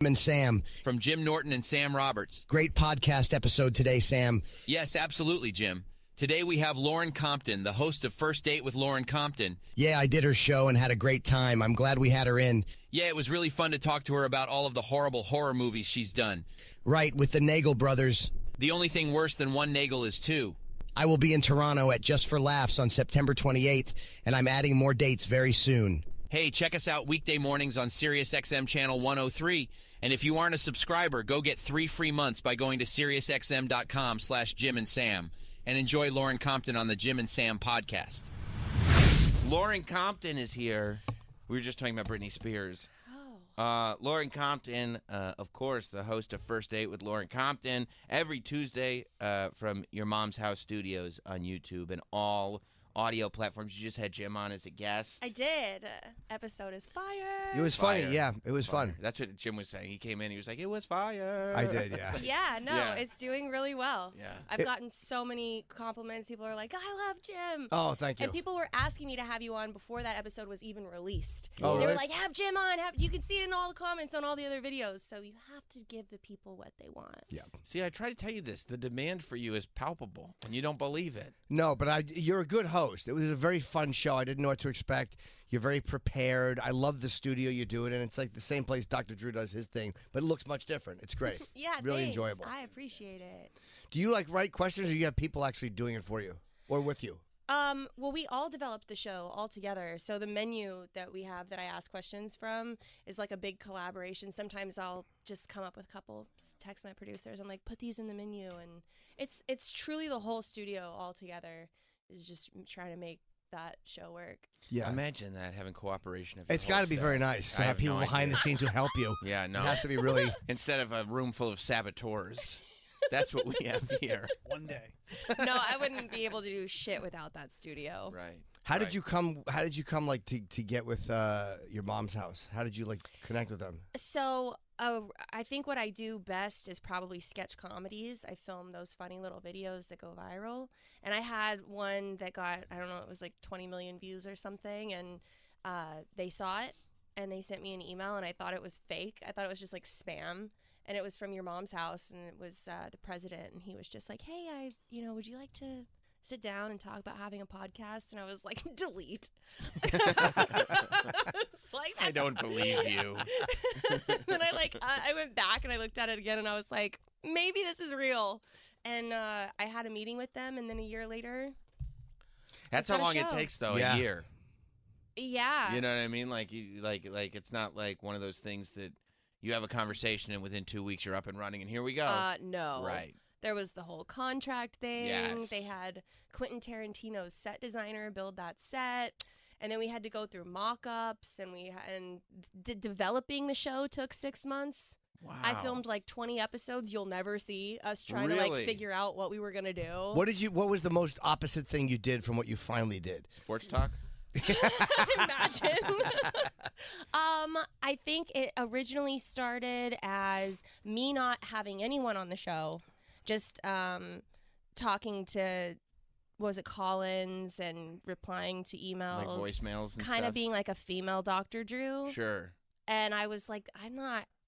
And Sam. From Jim Norton and Sam Roberts. Great podcast episode today, Sam. Yes, absolutely, Jim. Today we have Lauren Compton, the host of First Date with Lauren Compton. Yeah, I did her show and had a great time. I'm glad we had her in. Yeah, it was really fun to talk to her about all of the horrible horror movies she's done. Right, with the Nagel brothers. The only thing worse than one Nagel is two. I will be in Toronto at Just for Laughs on September 28th, and I'm adding more dates very soon. Hey, check us out weekday mornings on SiriusXM Channel 103. And if you aren't a subscriber, go get 3 free months by going to SiriusXM.com/Jim and Sam. And enjoy Lauren Compton on the Jim and Sam podcast. Lauren Compton is here. We were just talking about Britney Spears. Lauren Compton, of course, the host of First Date with Lauren Compton, every Tuesday from Your Mom's House Studios on YouTube and all audio platforms. You just had Jim on as a guest. I did. Episode is fire. It was funny, yeah. It was fun. That's what Jim was saying. He came in, he was like, it was fire. I did, yeah. Yeah, it's doing really well. Yeah. I've gotten so many compliments. People are like, I love Jim. Oh, thank you. And people were asking me to have you on before that episode was even released. Oh, they were really? like, have Jim on. You can see it in all the comments on all the other videos. So you have to give the people what they want. Yeah. See, I try to tell you this. The demand for you is palpable, and you don't believe it. No, but you're a good host. It was a very fun show. I didn't know what to expect. You're very prepared. I love the studio you do it in. It's like the same place Dr. Drew does his thing, but it looks much different. It's great. Yeah, really thanks. enjoyable. I appreciate it. Do you write questions, or you have people actually doing it for you or with you? Well, we all developed the show all together. So the menu that we have that I ask questions from is like a big collaboration. Sometimes I'll just come up with a couple, text my producers. I'm like, put these in the menu. And it's truly the whole studio all together is just trying to make that show work. Yeah. Imagine that, having cooperation of It's got to be very nice to have people behind the scenes who help you. Yeah, no. It has to be really... Instead of a room full of saboteurs. That's what we have here. One day. No, I wouldn't be able to do shit without that studio. Right. How did you come to get with your mom's house? How did you connect with them? So I think what I do best is probably sketch comedies. I film those funny little videos that go viral. And I had one that got, I don't know, it was like 20 million views or something. And they saw it and they sent me an email and I thought it was fake. I thought it was just like spam. And it was from Your Mom's House, and it was the president, and he was just like, "Hey, would you like to sit down and talk about having a podcast?" And I was like, "Delete." It's like, I don't believe you. Then I went back and I looked at it again, and I was like, maybe this is real. And I had a meeting with them, and then a year later, That's how long it takes, though. Yeah. A year. Yeah. You know what I mean? Like it's not like one of those things that. You have a conversation, and within 2 weeks, you're up and running, and here we go. No. Right. There was the whole contract thing. Yes. They had Quentin Tarantino's set designer build that set. And then we had to go through mock-ups, and the developing the show took 6 months. Wow. I filmed 20 episodes. You'll never see us trying Really? to figure out what we were going to do. What was the most opposite thing you did from what you finally did? Sports talk? Imagine. I think it originally started as me not having anyone on the show, just talking to, was it Collins and replying to emails, Like voicemails and kind stuff? of being like a female Dr. Drew. Sure. And I was like,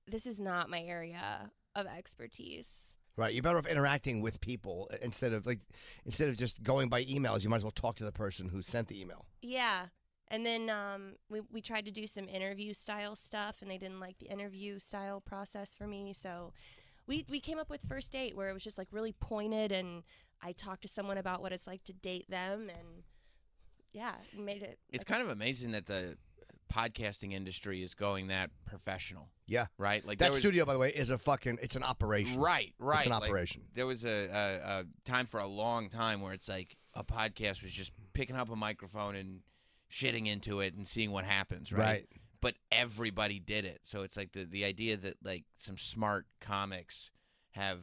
this is not my area of expertise. Right, you're better off interacting with people instead of just going by emails. You might as well talk to the person who sent the email. Yeah. And then we tried to do some interview style stuff, and they didn't like the interview style process for me. So we came up with First Date, where it was just really pointed, and I talked to someone about what it's like to date them, and yeah, made it. It's kind of amazing that the podcasting industry is going that professional. Yeah. Right? That studio, by the way, is it's an operation. Right. It's an operation. There was a time for a long time where it's like a podcast was just picking up a microphone and shitting into it and seeing what happens, right? But everybody did it. So it's like the idea that some smart comics have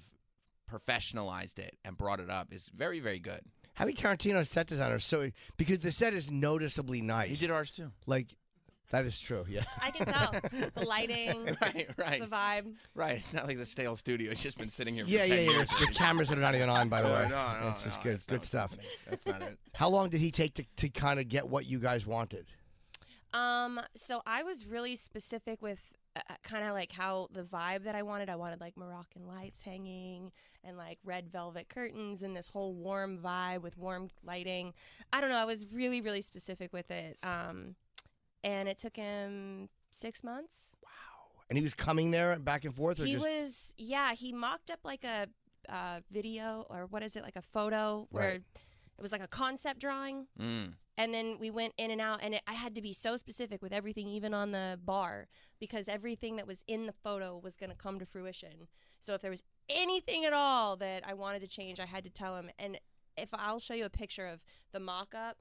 professionalized it and brought it up is very, very good. Having Tarantino's set designer, because the set is noticeably nice. He did ours too. That is true, yeah. I can tell. The lighting, right. the vibe. Right. It's not like the stale studio. It's just been sitting here for Yeah. 10 years. The cameras are not even on, by the way. No. It's just good. Good stuff. That's not it. How long did he take to kind of get what you guys wanted? So I was really specific with kind of like how the vibe that I wanted. I wanted like Moroccan lights hanging and like red velvet curtains and this whole warm vibe with warm lighting. I don't know. I was really, really specific with it. And it took him 6 months. Wow. And he was coming there back and forth? Or He just... was, yeah, he mocked up like a video, or what is it, like a photo where it was like a concept drawing. And then we went in and out, and I had to be so specific with everything, even on the bar, because everything that was in the photo was going to come to fruition. So if there was anything at all that I wanted to change, I had to tell him. And if I'll show you a picture of the mock-up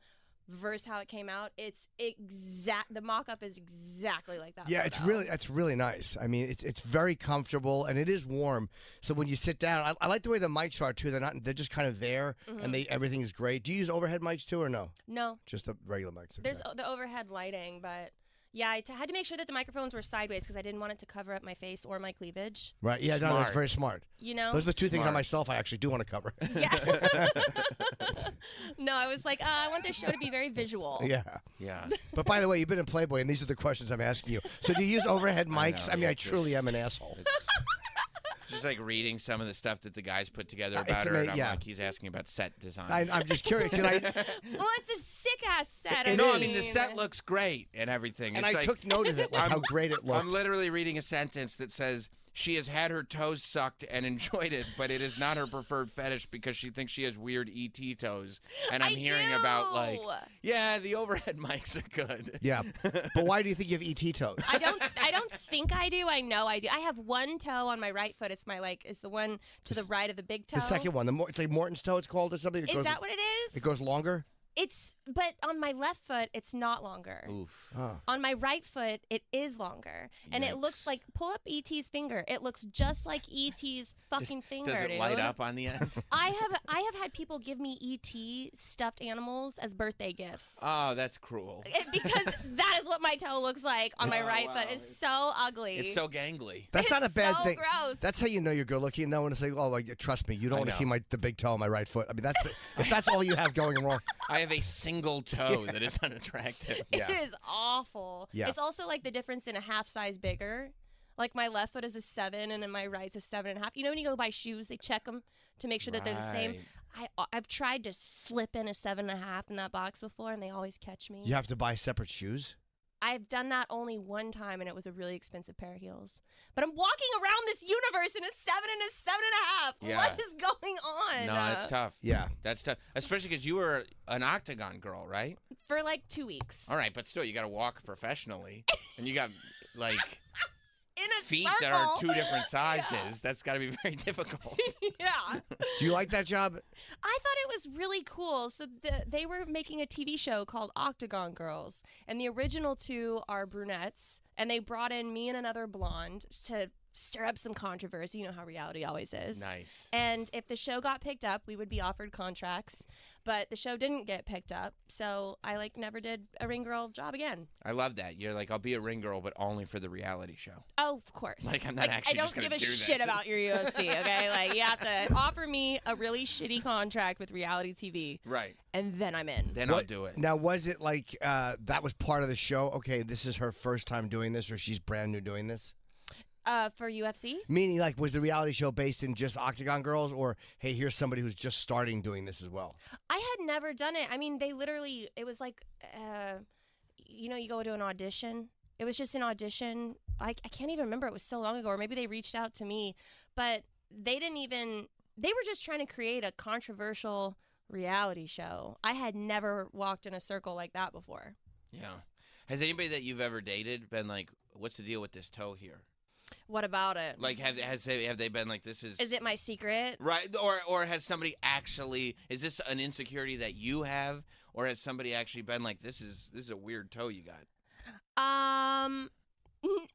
versus how it came out, it's the mock-up is exactly like that. Yeah, photo. it's really nice. I mean, it's very comfortable and it is warm. So when you sit down, I like the way the mics are too. They're just kind of there, and everything is great. Do you use overhead mics too, or no? No, Just the regular mics. Okay. there's the overhead lighting, but yeah, I had to make sure that the microphones were sideways because I didn't want it to cover up my face or my cleavage. Right. Yeah. No, that's very smart. You know, those are the two things on myself I actually do want to cover. Yeah. No, I was like, I want this show to be very visual. Yeah. But by the way, you've been in Playboy, and these are the questions I'm asking you. So do you use overhead mics? I truly am an asshole. Just like reading some of the stuff that the guys put together about her, and I'm like, he's asking about set design. I'm just curious. Well, it's a sick-ass set. I mean, the set looks great and everything. And it's I took note of it, like how great it looks. I'm literally reading a sentence that says, she has had her toes sucked and enjoyed it, but it is not her preferred fetish because she thinks she has weird ET toes. And I'm hearing about, like, yeah, the overhead mics are good. Yeah. But why do you think you have ET toes? I don't think I do. I know I do. I have one toe on my right foot. It's it's the one to the right of the big toe. The second one. It's like Morton's toe, it's called, or something? Is that what it is? It goes longer? But on my left foot, it's not longer. Oof. Oh. On my right foot, it is longer. And it looks like, pull up E.T.'s finger. It looks just like E.T.'s fucking finger, Does it light up on the end? I have had people give me E.T. stuffed animals as birthday gifts. Oh, that's cruel. Because that is what my toe looks like on my right foot. It's so ugly. It's so gangly. That's not a bad so thing. Gross. That's how you know you're good looking. No one is like, oh, like, trust me, you don't want to see the big toe on my right foot. I mean, if that's all you have going wrong. I have a single toe that is unattractive. It is awful. Yeah. It's also like the difference in a half size bigger. Like my left foot is a 7 and then my right's a 7.5. You know when you go buy shoes, they check them to make sure that they're the same. I've tried to slip in a 7.5 in that box before, and they always catch me. You have to buy separate shoes? I've done that only one time, and it was a really expensive pair of heels. But I'm walking around this universe in a 7 and a 7.5. Yeah. What is going on? No, it's tough. Yeah. That's tough. Especially because you were an octagon girl, right? For like 2 weeks. All right, but still, you got to walk professionally. And you got, like, in a feet circle. that are 2 different sizes. Yeah. That's got to be very difficult. Yeah. Do you like that job? I thought it was really cool. So they were making a TV show called Octagon Girls, and the original 2 are brunettes, and they brought in me and another blonde to stir up some controversy. You know how reality always is. Nice. And if the show got picked up, we would be offered contracts, but the show didn't get picked up, so I never did a ring girl job again. I love that. You're like, I'll be a ring girl, but only for the reality show. Oh, of course. Like, I'm not actually just going to do that. I don't give a shit about your UFC, okay? Like, you have to offer me a really shitty contract with reality TV. Right. And then I'm in. Then I'll do it. Now, was it like that was part of the show? Okay, this is her first time doing this, or she's brand new doing this? For UFC? Meaning, like, was the reality show based in just Octagon Girls, or, hey, here's somebody who's just starting doing this as well? I had never done it. I mean, they literally, it was like, you go to an audition. It was just an audition. I can't even remember. It was so long ago, or maybe they reached out to me. But they were just trying to create a controversial reality show. I had never walked in a circle like that before. Yeah. Has anybody that you've ever dated been like, what's the deal with this toe here? What about it? Like, have they been like, this is... Is it my secret? Right, or has somebody actually... Is this an insecurity that you have, or has somebody actually been like, this is a weird toe you got? I don't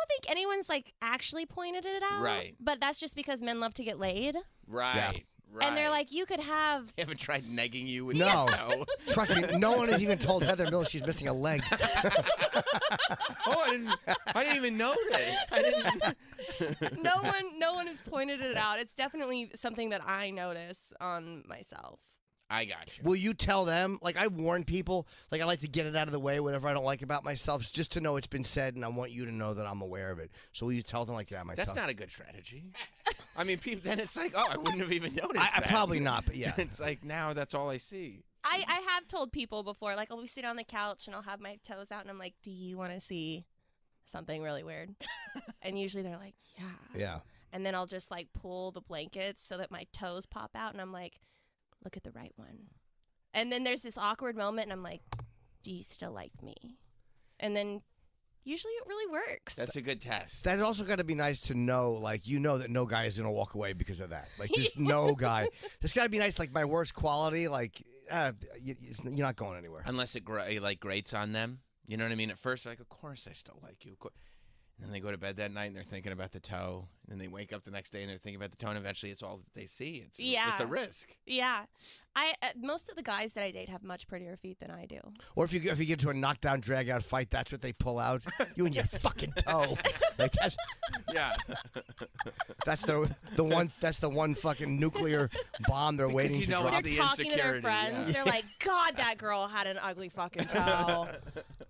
think anyone's, like, actually pointed it out. Right. But that's just because men love to get laid. Right. Yeah. Right. And they're like, you could have... They haven't tried negging you with No. your toe? Trust me, no one has even told Heather Miller she's missing a leg. Oh, I didn't even notice. No one has pointed it out. It's definitely something that I notice on myself. I got you. Will you tell them? Like, I warn people. Like, I like to get it out of the way, whatever I don't like about myself, just to know it's been said, and I want you to know that I'm aware of it. So will you tell them like that? That's not a good strategy. I mean, people, then it's like, oh, I wouldn't have even noticed I that. probably not, but yeah. It's like, now that's all I see. I have told people before, like, I'll be sitting on the couch and I'll have my toes out and I'm like, do you want to see something really weird? And usually they're like, yeah. Yeah. And then I'll just, like, pull the blankets so that my toes pop out and I'm like, look at the right one. And then there's this awkward moment and I'm like, do you still like me? And then usually it really works. That's a good test. That's also got to be nice to know, like, you know that no guy is going to walk away because of that. Like, there's no guy. There's got to be nice, like, my worst quality, like, you're not going anywhere. Unless it grates on them. You know what I mean? At first, they're like, of course I still like you. Of course. And then they go to bed that night and they're thinking about the toe. And then they wake up the next day and they're thinking about the toe. And eventually it's all that they see. It's a risk. Yeah. Most of the guys that I date have much prettier feet than I do. Or if you get into a knockdown, drag-out fight, that's what they pull out. You and your fucking toe. Like, that's, Yeah. that's the one fucking nuclear bomb they're waiting to drop. They're the talking to their insecurity, friends. yeah. They're like, God, that girl had an ugly fucking toe.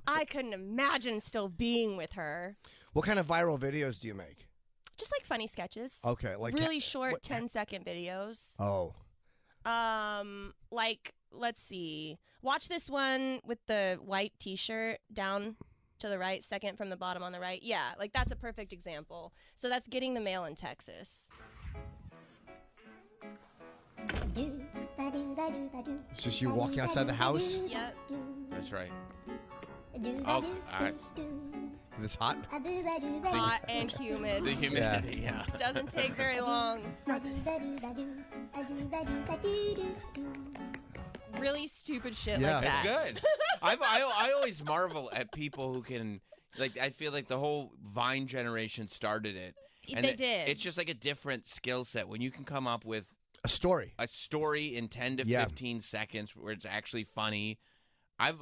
I couldn't imagine still being with her. What kind of viral videos do you make? Just like funny sketches. Okay, like really short 10-second videos. Oh. Like, let's see. Watch this one with the white t-shirt down to the right, second from the bottom on the right. Yeah, like that's a perfect example. So that's getting the mail in Texas. It's just you walking outside the house? Yep. That's right. Oh, Is it hot? Hot and humid. the humidity, yeah. Doesn't take very long. Really stupid shit Yeah. like that. It's good. I always marvel at people who can, like, I feel like the whole Vine generation started it. And They did. It's just like a different skill set when you can come up with A story. a story in 10 to 15 seconds where it's actually funny. I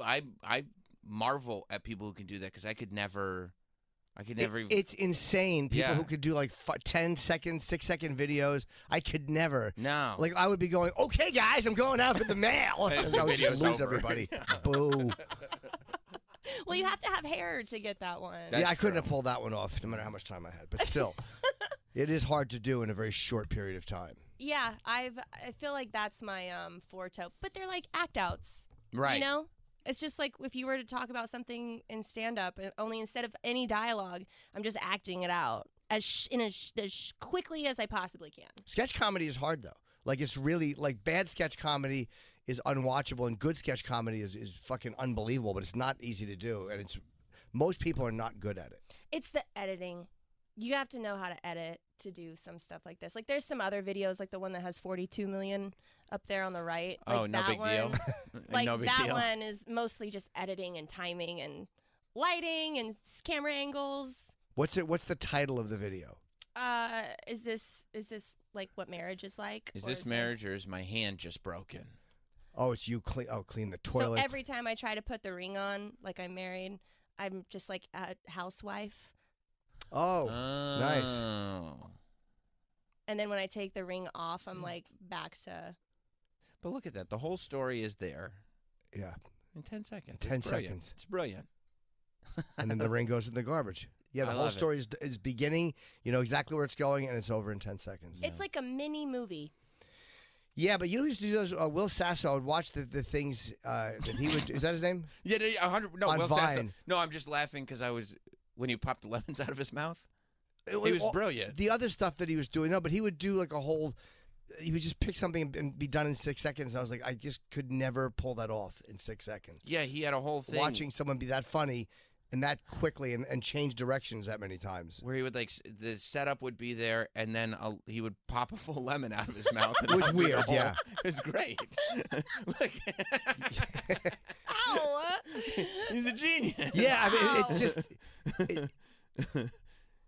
marvel at people who can do that because I could never. It's insane. People Yeah. who could do like 10-second, 6-second videos. I could never. No. Like, I would be going, okay, guys, I'm going out for the mail. And I would just video's lose over. everybody. Boo. Well, you have to have hair to get that one. That's Yeah, I couldn't true. have pulled that one off no matter how much time I had. But still, it is hard to do in a very short period of time. Yeah, I feel like that's my forte. But they're like act outs. Right. You know? It's just like if you were to talk about something in stand-up, only instead of any dialogue, I'm just acting it out as quickly as I possibly can. Sketch comedy is hard, though. Like, it's really, like, bad sketch comedy is unwatchable, and good sketch comedy is fucking unbelievable, but it's not easy to do, and most people are not good at it. It's the editing. You have to know how to edit to do some stuff like this. Like, there's some other videos, like the one that has 42 million up there on the right. Like Oh, no that big one, deal. Like no big that deal. one is mostly just editing and timing and lighting and camera angles. What's the title of the video? Is this like what marriage is like? Is Or this marriage or is my hand just broken? Oh, it's you clean the toilet. So every time I try to put the ring on, like I'm married, I'm just like a housewife. Oh, nice. Oh. And then when I take the ring off, I'm like back to. But look at that. The whole story is there Yeah. in 10 seconds. 10 It's brilliant. seconds. It's brilliant. And then the ring goes in the garbage. Yeah, the I whole love it. story is beginning. You know exactly where it's going, and it's over in 10 seconds. It's like a mini movie. Yeah, but you know who used to do those? Will Sasso. I would watch the things that he would. Is that his name? Yeah, 100. No, On Will Sasso. Vine. No, I'm just laughing because when he popped the lemons out of his mouth. He was brilliant. The other stuff that he was doing, no, but he would do like a whole. He would just pick something and be done in 6 seconds. And I was like, I just could never pull that off in 6 seconds. Yeah, he had a whole thing. Watching someone be that funny and that quickly and change directions that many times. Where he would the setup would be there, and then he would pop a full lemon out of his mouth. It was weird, yeah. It was great. Look, Ow! he's a genius. Yeah, I mean, Wow. it's just.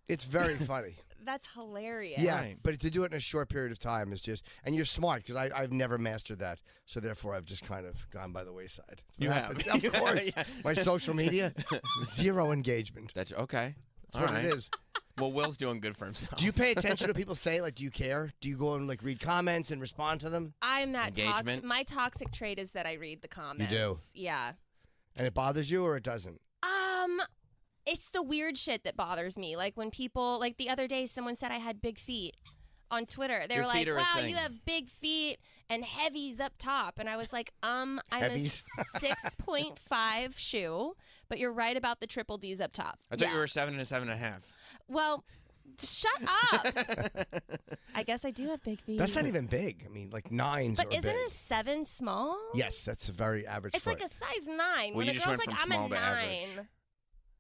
It's very funny. That's hilarious. Yeah, Right. but to do it in a short period of time is just, and you're smart because I've never mastered that, so therefore I've just kind of gone by the wayside. You have. Of course. Yeah. My social media, 0 engagement. That's okay. That's what All right. it is. Well, Will's doing good for himself. Do you pay attention to what people say? Like, do you care? Do you go and like read comments and respond to them? I'm that Engagement? toxic. My toxic trait is that I read the comments. You do? Yeah. And it bothers you or it doesn't? It's the weird shit that bothers me. Like when people, like the other day, someone said I had big feet on Twitter. They Your were feet like, are a "Wow, thing." you have big feet and heavies up top." And I was like, I'm Heavies? a 6.5 shoe, but you're right about the triple D's up top. I thought Yeah. you were 7 and 7.5. Well, shut up. I guess I do have big feet. That's not even big. I mean, like 9s But are isn't big. a 7 small? Yes, that's a very average It's foot. like a size 9. Well, when you a just girl's went like, from I'm small a to 9. average.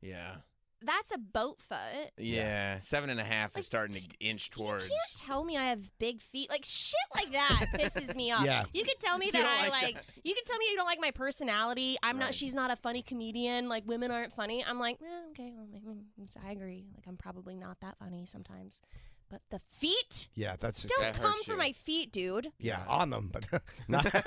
Yeah. That's a boat foot. Yeah. 7.5 is starting to inch You towards. can't tell me I have big feet. Like shit like that pisses me off. Yeah. You can tell me You that don't I like like you can tell me you don't like my personality. I'm Right. not she's not a funny comedian. Like women aren't funny. I'm like, okay, well I agree. Like I'm probably not that funny sometimes. But the feet? Yeah, that's Don't That come hurts for you. my feet, dude. yeah, on them, but not. You know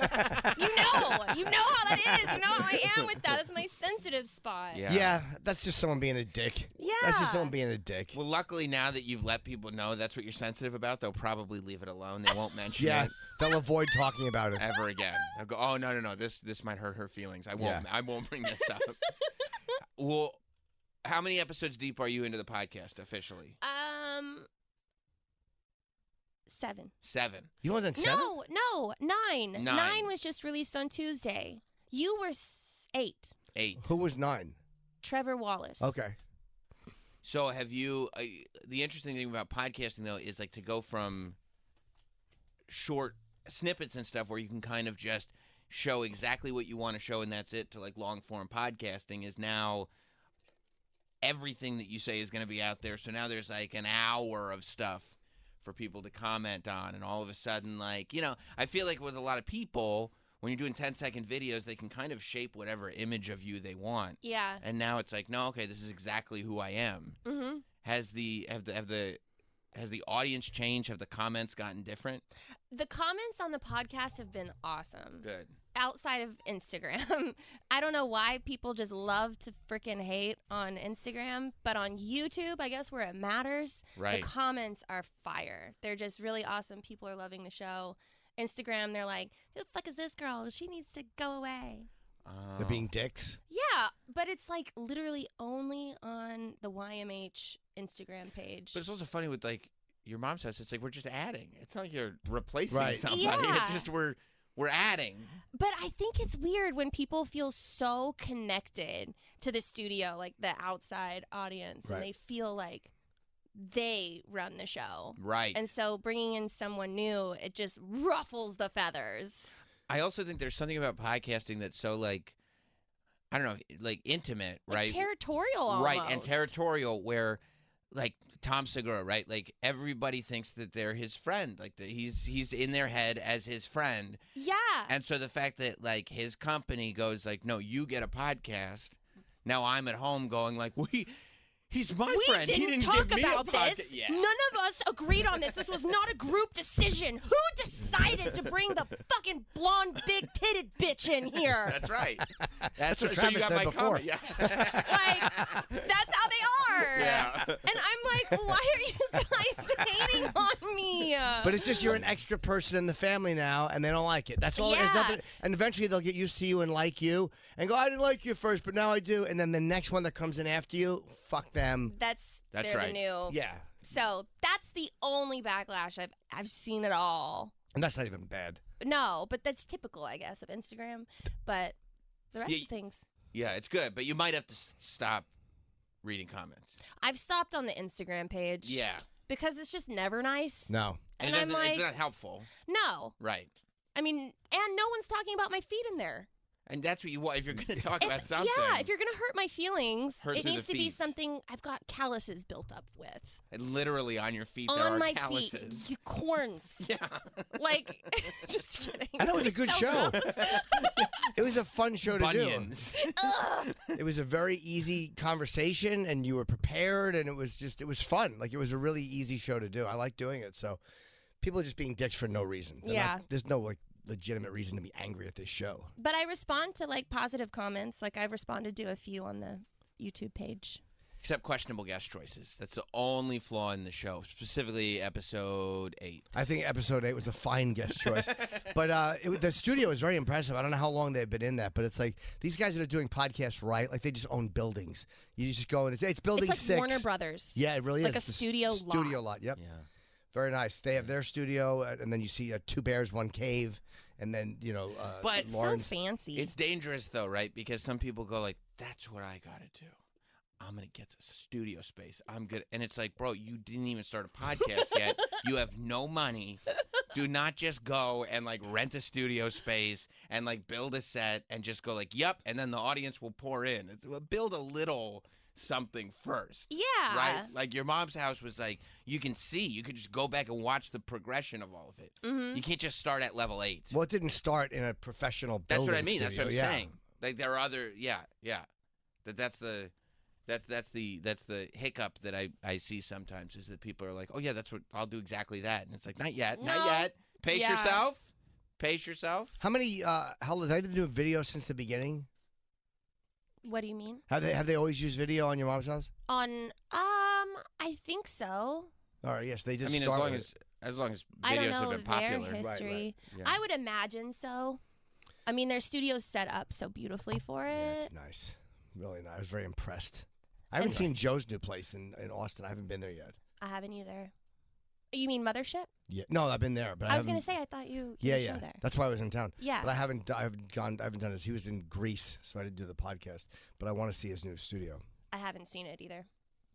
how that is. You know how I am with that. That's my sensitive spot. Yeah. Yeah, that's just someone being a dick. Yeah. That's just someone being a dick. Well, luckily now that you've let people know that's what you're sensitive about, they'll probably leave it alone. They won't mention Yeah, it they'll avoid talking about it. ever again. They'll go, "Oh no, this might hurt her feelings. I won't. Yeah. I won't bring this up." Well, how many episodes deep are you into the podcast officially? 7. 7. You only done 7? No, 9. 9. 9 was just released on Tuesday. You were 8. 8. Who was 9? Trevor Wallace. Okay. So have you? The interesting thing about podcasting though is like to go from short snippets and stuff where you can kind of just show exactly what you want to show and that's it to like long form podcasting is now everything that you say is going to be out there. So now there's like an hour of stuff for people to comment on, and all of a sudden, like, you know, I feel like with a lot of people, when you're doing 10-second videos, they can kind of shape whatever image of you they want. Yeah. And now it's like, no, okay, this is exactly who I am. Mm-hmm. Has the audience changed? Have the comments gotten different? The comments on the podcast have been awesome. Good. Outside of Instagram. I don't know why people just love to freaking hate on Instagram, but on YouTube, I guess where it matters, Right. the comments are fire. They're just really awesome. People are loving the show. Instagram, they're like, who the fuck is this girl? She needs to go away. They're being dicks. Yeah, but it's like literally only on the YMH Instagram page. But it's also funny with like your mom's house. It's like we're just adding. It's not like you're replacing Right. somebody. Yeah. It's just we're adding. But I think it's weird when people feel so connected to the studio, like the outside audience, Right. and they feel like they run the show. Right. And so bringing in someone new, it just ruffles the feathers. I also think there's something about podcasting that's so like, I don't know, like intimate, Like right? territorial almost. Right, and territorial where like Tom Segura, right? Like everybody thinks that they're his friend. Like he's in their head as his friend. Yeah. And so the fact that like his company goes like, "No, you get a podcast." Now I'm at home going like, he's my we friend. He didn't talk give me about a podcast. this. Yeah. None of us agreed on this. This was not a group decision. Who decided to bring the fucking blonde, big-titted bitch in here? That's right. That's what right. So you Travis got said my before. comment. Yeah. Like, that's how they are. Yeah. And I'm like, why are you guys hating on me? But it's just you're an extra person in the family now, and they don't like it. That's all. There's Yeah. nothing. And eventually they'll get used to you and like you, and go, "I didn't like you first, but now I do." And then the next one that comes in after you, fuck them. That's That's they're right. the new. Yeah, So that's the only backlash I've seen at all. and that's not even bad. No, but that's typical, I guess, of Instagram. But the rest Yeah, of things, Yeah, it's good, but you might have to stop reading comments. I've stopped on the Instagram page. Yeah. Because it's just never nice. No. And And I'm it's like, not helpful. no. Right. I mean, and no one's talking about my feet in there. And that's what you want. If you're going to talk about something. Yeah, if you're going to hurt my feelings, Hurt it through needs the to be feet. something I've got calluses built up with. And literally on your feet, there On are my calluses. feet. Corns. Yeah. Like, just kidding. And it was a good So show. gross. It was a fun show to Bunions. Ugh. do. It was a very easy conversation, and you were prepared, and it was fun. Like, it was a really easy show to do. I like doing it. So people are just being dicks for no reason. They're Yeah. not- there's no like legitimate reason to be angry at this show. But I respond to like positive comments. Like I've responded to a few on the YouTube page. Except questionable guest choices. That's the only flaw in the show, specifically episode 8. I think episode 8 was a fine guest choice. But the studio is very impressive. I don't know how long they've been in that, but it's like these guys that are doing podcasts right, like they just own buildings. You just go and it's building It's like 6. Warner Brothers. Yeah, it really like is. a studio lot. Studio lot, yep. Yeah. Very nice. They have their studio, and then you see 2 bears, 1 cave, and then, But So Lauren's. fancy. It's dangerous, though, right? Because some people go like, that's what I got to do. I'm going to get a studio space. I'm good. And it's like, bro, you didn't even start a podcast yet. You have no money. Do not just go and, like, rent a studio space and, like, build a set and just go like, yep, and then the audience will pour in. Build a little something first. Yeah. Right? Like, your mom's house was like, you can just go back and watch the progression of all of it. Mm-hmm. You can't just start at level 8. Well, it didn't start in a professional That's building what I mean. That's studio, what I'm yeah. saying. Like there are other, yeah. That's the hiccup that I see sometimes is that people are like, oh yeah, that's what I'll do exactly that, and it's like not yet. Pace Yeah. yourself. Pace yourself. How many? How they been doing video since the beginning? What do you mean? Have they always used video on your mom's house? On I think so. All right, yes, they just. I mean, started with it. as long as I don't videos know have been their popular. history. Yeah. I would imagine so. I mean, their studio's set up so beautifully for Yeah, it. it's nice, really nice. I was very impressed. I haven't seen Joe's new place in Austin. I haven't been there yet. I haven't either. You mean Mothership? Yeah, no, I've been there, but I was haven't. gonna say I thought you. Yeah, did a yeah. show there. That's why I was in town. Yeah. But I haven't done this. He was in Greece, so I didn't do the podcast. But I want to see his new studio. I haven't seen it either.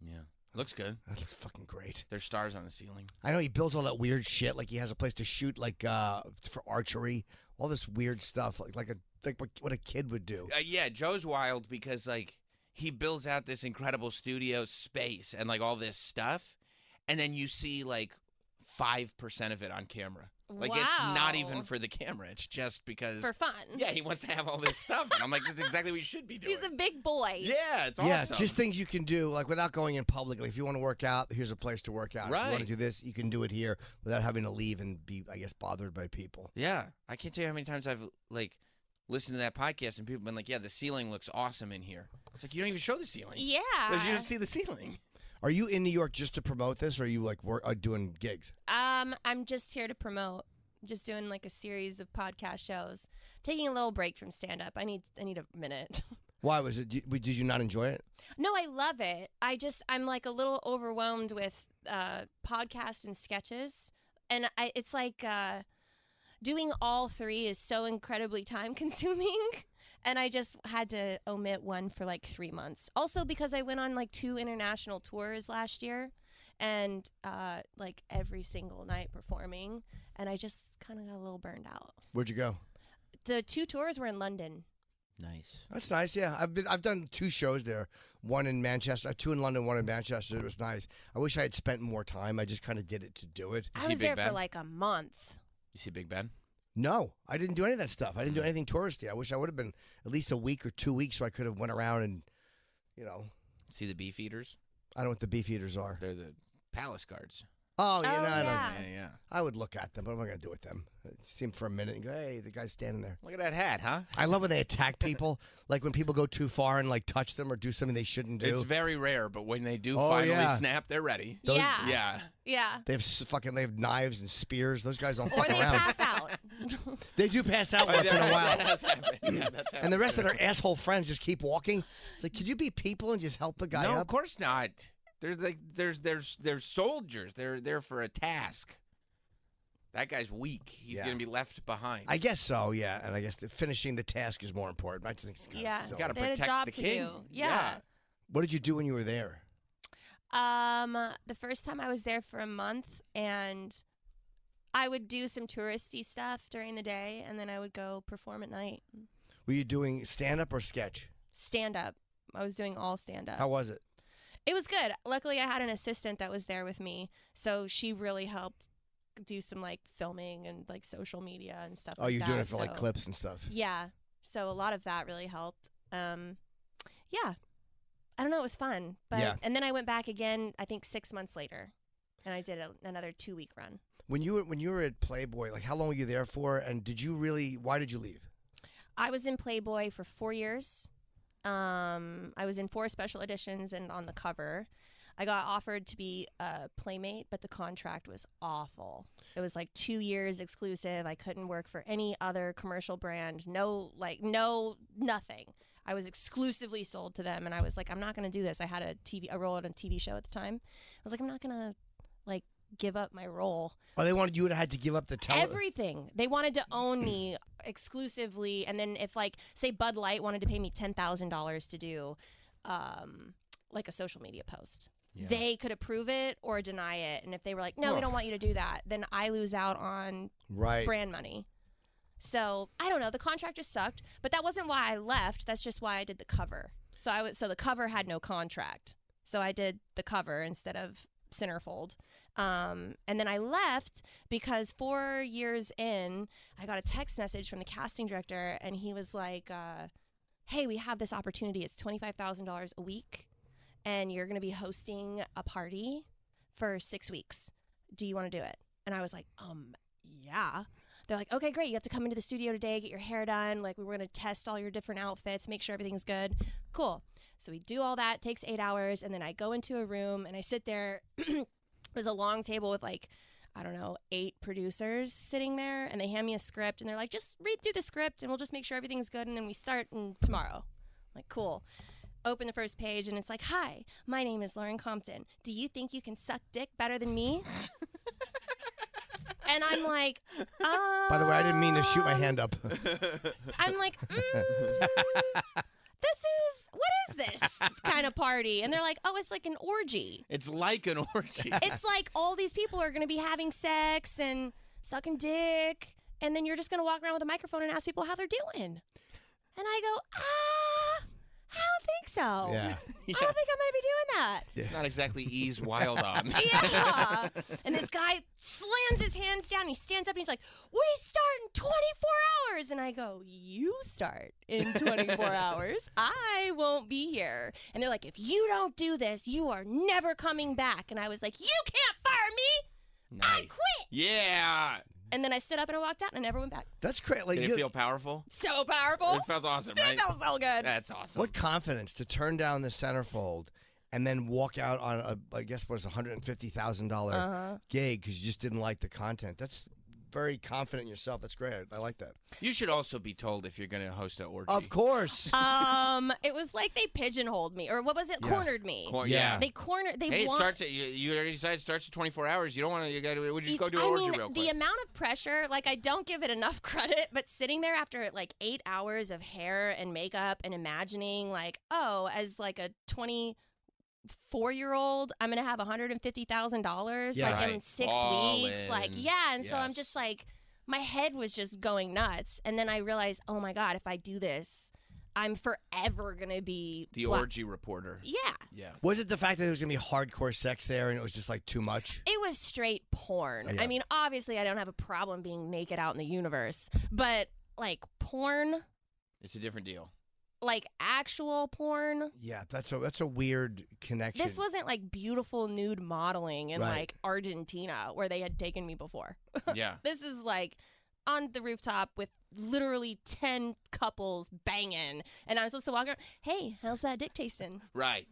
Yeah. Looks good. That looks fucking great. There's stars on the ceiling. I know he builds all that weird shit. Like he has a place to shoot, like for archery, all this weird stuff, like what a kid would do. Yeah, Joe's wild because like he builds out this incredible studio space and like all this stuff, and then you see like 5% of it on camera. Like it's not even Wow. for the camera. It's just because For fun. Yeah, he wants to have all this stuff, and I'm like, that's exactly what you should be doing. He's a big boy. Yeah, it's Yeah, awesome. just things you can do, like without going in public. Like, if you want to work out, here's a place to work out. If you want to Right. do this, you can do it here without having to leave and be, I guess, bothered by people. Yeah, I can't tell you how many times I've like listened to that podcast and people have been like, "Yeah, the ceiling looks awesome in here." It's like you don't even show the ceiling. Yeah. Because you don't see the ceiling. Are you in New York just to promote this, or are you like doing gigs? I'm just here to promote. Just doing like a series of podcast shows. Taking a little break from stand up. I need a minute. Why was it? Did you not enjoy it? No, I love it. I'm like a little overwhelmed with podcasts and sketches, and it's like doing all 3 is so incredibly time consuming, and I just had to omit one for like 3 months. Also because I went on like 2 international tours last year, and like every single night performing, and I just kind of got a little burned out. Where'd you go? The 2 tours were in London. Nice. That's nice. Yeah, I've done 2 shows there. One in Manchester, 2 in London, 1 in Manchester. It was nice. I wish I had spent more time. I just kind of did it to do it. I see was Big there Ben? for like a month. You see Big Ben? No, I didn't do any of that stuff. I didn't do anything touristy. I wish I would have been at least a week or 2 weeks so I could have went around and, See the beef eaters? I don't know what the beef eaters are. They're the palace guards. Oh, yeah, Oh, no, I don't. yeah. Yeah. I would look at them, but what am I going to do with them? See them for a minute and go, hey, the guy's standing there. Look at that hat, huh? I love when they attack people, like when people go too far and like touch them or do something they shouldn't do. It's very rare, but when they do Oh, finally yeah. snap, they're ready. Those- Yeah. Yeah. Yeah. They have knives and spears. Those guys don't Or fuck they around. pass out. They do pass out once in a That while. has happened. Yeah, that's happened. And the rest of their asshole friends just keep walking. It's like, could you be people and just help the guy No, up? of course not. They're soldiers. They're there for a task. That guy's weak. He's Yeah. going to be left behind. I guess so, yeah. And I guess finishing the task is more important. I just think it's kind Yeah. of silly. Got to They had a protect job the to king. do. Yeah. What did you do when you were there? The first time I was there for a month, and I would do some touristy stuff during the day, and then I would go perform at night. Were you doing stand-up or sketch? Stand up. I was doing all stand up. How was it? It was good. Luckily, I had an assistant that was there with me, so she really helped do some like filming and like social media and stuff. Oh, like you're that, doing it for like so- clips and stuff. Yeah. So a lot of that really helped. Yeah. I don't know. It was fun. But Yeah. And then I went back again, I think 6 months later, and I did another 2-week run. When you were at Playboy, like how long were you there for? And why did you leave? I was in Playboy for 4 years. I was in 4 special editions and on the cover. I got offered to be a playmate, but the contract was awful. It was like 2 years exclusive. I couldn't work for any other commercial brand. No, nothing. I was exclusively sold to them, and I was like, I'm not going to do this. I had a role on a TV show at the time. I was like, I'm not going to give up my role. Oh, they wanted you to have to give up the everything. They wanted to own me exclusively, and then if say Bud Light wanted to pay me $10,000 to do a social media post. Yeah. They could approve it or deny it. And if they were like, no, we don't want you to do that, then I lose out on brand money. So I don't know. The contract just sucked. But that wasn't why I left. That's just why I did the cover. So the cover had no contract. So I did the cover instead of Centerfold. And then I left because 4 years in, I got a text message from the casting director. And he was like, hey, we have this opportunity. It's $25,000 a week. And you're going to be hosting a party for 6 weeks. Do you want to do it? And I was like, yeah. They're like, okay, great. You have to come into the studio today, get your hair done. Like, we were going to test all your different outfits, make sure everything's good. Cool. So we do all that. It takes 8 hours. And then I go into a room and I sit there. It was a long table with 8 producers sitting there. And they hand me a script. And they're like, just read through the script and we'll just make sure everything's good. And then we start tomorrow. I'm like, cool. Open the first page and it's like, hi, my name is Lauren Compton. Do you think you can suck dick better than me? And I'm like, By the way, I didn't mean to shoot my hand up. I'm like, what is this kind of party? And they're like, oh, it's like an orgy. It's like an orgy. It's like all these people are going to be having sex and sucking dick. And then you're just going to walk around with a microphone and ask people how they're doing. And I go, I don't think so. Yeah. I don't think I might be doing that. It's not exactly ease wild on. Yeah. And this guy slams his hands down. He stands up and he's like, we start in 24 hours. And I go, you start in 24 hours. I won't be here. And they're like, if you don't do this, you are never coming back. And I was like, you can't fire me. Nice. I quit. Yeah. And then I stood up and I walked out and I never went back. That's great. Did it feel powerful? So powerful. It felt awesome, right? It felt so good. That's awesome. What confidence to turn down the centerfold and then walk out on I guess what is $150,000 gig because you just didn't like the content. That's very confident in yourself. That's great. I like that. You should also be told if you're going to host an orgy. Of course. It was like they pigeonholed me, or what was it? Yeah. Cornered me. Yeah. They cornered. They Hey, want. it starts at you already decided it starts at 24 hours. You don't want to. You got to. Would you go do an orgy real quick? The amount of pressure, I don't give it enough credit, but sitting there after 8 hours of hair and makeup and imagining as a 24-year-old, I'm gonna have $150,000 in 6 weeks. And so I'm just my head was just going nuts. And then I realized, oh my God, if I do this, I'm forever gonna be the orgy reporter. Yeah. Was it the fact that there was gonna be hardcore sex there and it was just too much? It was straight porn. Yeah. I mean, obviously I don't have a problem being naked out in the universe, but porn, It's a different deal. Actual porn. Yeah, that's a weird connection. This wasn't beautiful nude modeling in Right. Argentina where they had taken me before. Yeah. This is on the rooftop with literally 10 couples banging, and I'm supposed to walk around. Hey, how's that dick tasting? Right.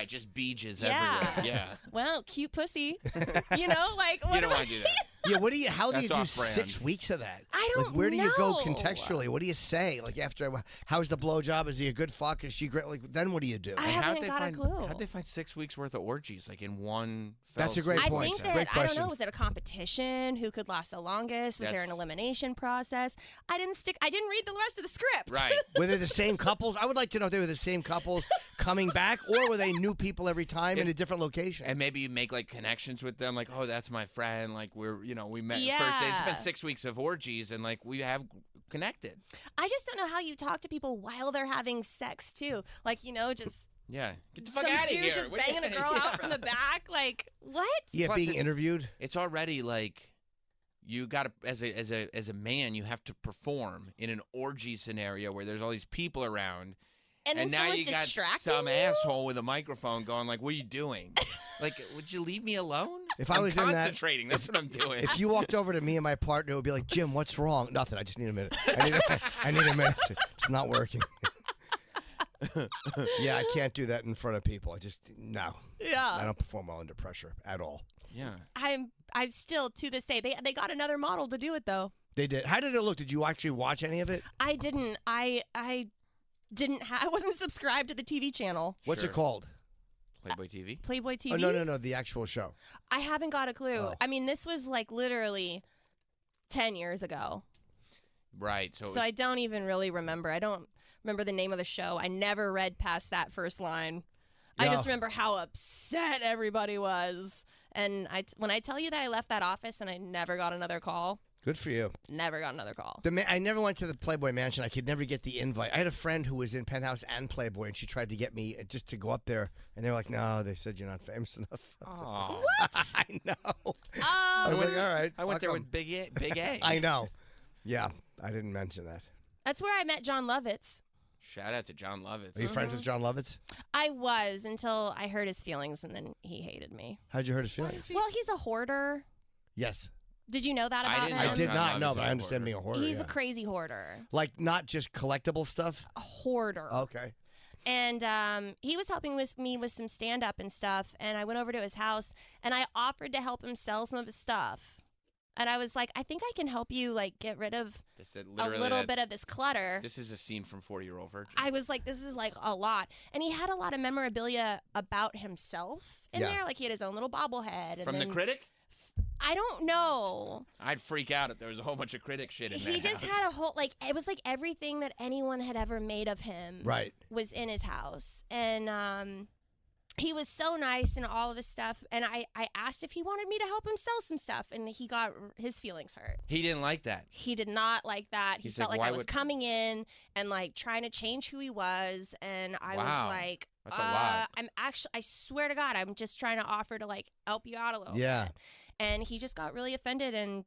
Just beaches Yeah. everywhere. Yeah. Well, cute pussy. What You don't want to do that. Yeah, how do you That's do off-brand. 6 weeks of that? I don't Where do you go know. contextually? What do you say? After, how's the blowjob? Is he a good fuck? Is she great? Then what do you do? I haven't got a clue. How'd they find 6 weeks worth of orgies in one? That's a great I point. think that, Great I don't question. know, was it a competition? Who could last the longest? Was there an elimination process? I didn't read the rest of the script. Right. Were they the same couples? I would like to know if they were the same couples coming back, or were they new people every time in a different location? And maybe you make connections with them, oh, that's my friend. We met Yeah. first day. It's been 6 weeks of orgies, and we have connected. I just don't know how you talk to people while they're having sex too. Just Yeah, get the fuck some out of dude here. just What do you- banging a girl out from the back. What? Yeah, Plus, being it's- interviewed. It's already you got to as a man, you have to perform in an orgy scenario where there's all these people around. And then now someone's you got distracting some you? asshole with a microphone going what are you doing? Would you leave me alone? If I I'm was in that- concentrating, that's what I'm doing. If you walked over to me and my partner, it would be like, Jim, what's wrong? Nothing. I just need a minute. I need a minute. It's not working. Yeah, I can't do that in front of people. No. Yeah. I don't perform well under pressure at all. Yeah. I'm still to this day. They got another model to do it though. They did. How did it look? Did you actually watch any of it? I didn't. I didn't. I wasn't subscribed to the TV channel. What's Sure. it called? Playboy TV. Playboy TV. Oh no, the actual show. I haven't got a clue. Oh. I mean, this was like literally 10 years ago. Right. So, So I don't even really remember. I don't remember the name of the show. I never read past that first line. I No. just remember how upset everybody was. And when I tell you that I left that office and I never got another call, Good for you. never got another call. I never went to the Playboy Mansion. I could never get the invite. I had a friend who was in Penthouse and Playboy, and she tried to get me just to go up there. And they were like, "No," they said, "You're not famous enough." oh. What? I know. I was like, "All right." I went there fuck 'em." with Big A. Big A. I know. Yeah, I didn't mention that. That's where I met John Lovitz. Shout out to John Lovitz. Are you friends with John Lovitz? I was until I hurt his feelings, and then he hated me. How'd you hurt his feelings? Well, he's a hoarder. Yes. Did you know that I about didn't him? know I did John not know, Lovitz but is I a understand hoarder. being a hoarder. He's yeah. a crazy hoarder. Like not just collectible stuff. A hoarder. Okay. And he was helping me with some stand-up and stuff, and I went over to his house, and I offered to help him sell some of his stuff. And I was like, I think I can help you, like, get rid of a little bit of this clutter. This is a scene from 40-Year-Old Virgin. I was like, this is, like, a lot. And he had a lot of memorabilia about himself in Yeah. there. Like, he had his own little bobblehead. And From the then- Critic? I don't know. I'd freak out if there was a whole bunch of Critic shit in He that just house. had a whole, like, it was like everything that anyone had ever made of him Right. was in his house. And he was so nice and all of this stuff. And I asked if he wanted me to help him sell some stuff, and he got his feelings hurt. He didn't like that. He did not like that. He He's felt like, like I "Why was would-" coming in and like trying to change who he was. And I was Wow. like, That's a lot. I swear to God, I'm just trying to offer to like help you out a little Yeah. bit. And he just got really offended, and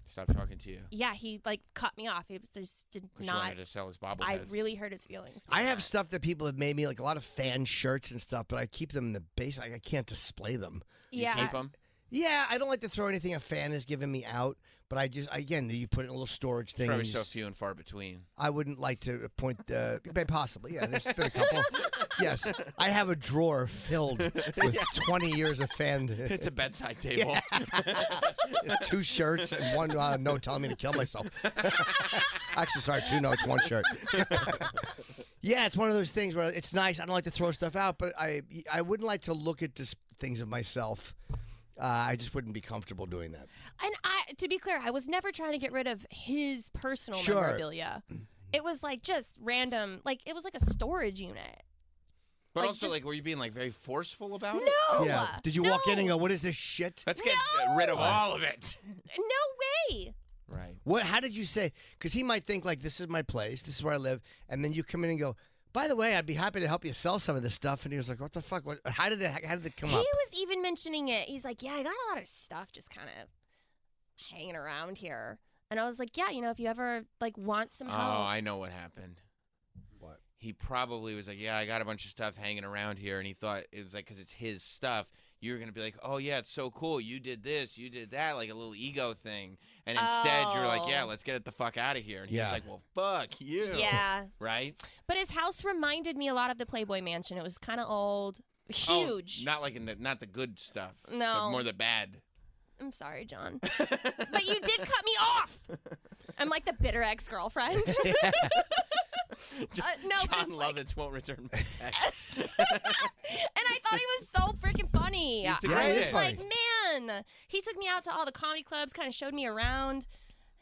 Stop talking to you. yeah, he like cut me off. He was just did Because you not. wanted to sell his bobbleheads. I really hurt his feelings. I doing have that. stuff that people have made me, like a lot of fan shirts and stuff, but I keep them in the base. I can't display them. You Yeah, keep them? Yeah, I don't like to throw anything a fan has given me out, but again, you put it in a little storage It's thing. probably and you so just- few and far between. I wouldn't like to point, possibly, yeah, there's been a couple. Yes, I have a drawer filled with 20 years of fan. It's a bedside table. 2 shirts and 1 note telling me to kill myself. Actually, sorry, 2 notes, 1 shirt. Yeah, it's one of those things where it's nice. I don't like to throw stuff out, but I wouldn't like to look at things of myself. I just wouldn't be comfortable doing that. and to be clear, I was never trying to get rid of his personal Sure. memorabilia. It was like just random, like it was like a storage unit. But Like, also, just- like, were you being, like, very forceful about it? No. Yeah. Did you walk in and go, "What is this shit?" Let's get No. rid of all of it. No way. Right. What? How did you say? Because he might think like, "This is my place. This is where I live," and then you come in and go, "By the way, I'd be happy to help you sell some of this stuff." And he was like, "What the fuck? How did it come He up?" was even mentioning it. He's like, yeah, I got a lot of stuff just kind of hanging around here. And I was like, yeah, if you ever like want some Oh, help. I know what happened. What? He probably was like, yeah, I got a bunch of stuff hanging around here. And he thought it was like, because it's his stuff, you were going to be like, oh, yeah, it's so cool. You did this, you did that, like a little ego thing. And instead, you're like, yeah, Oh. let's get it the fuck out of here. And he Yeah. was like, well, fuck you. Yeah. Right? But his house reminded me a lot of the Playboy Mansion. It was kind of old, Oh, huge. not like not the good stuff. No. But more the bad. I'm sorry, John. But you did cut me off. I'm like the bitter ex-girlfriend. No, but John it's like, Lovitz won't return my texts. and I thought he was so freaking funny. He's the I was greatest. like, man, he took me out to all the comedy clubs, kind of showed me around,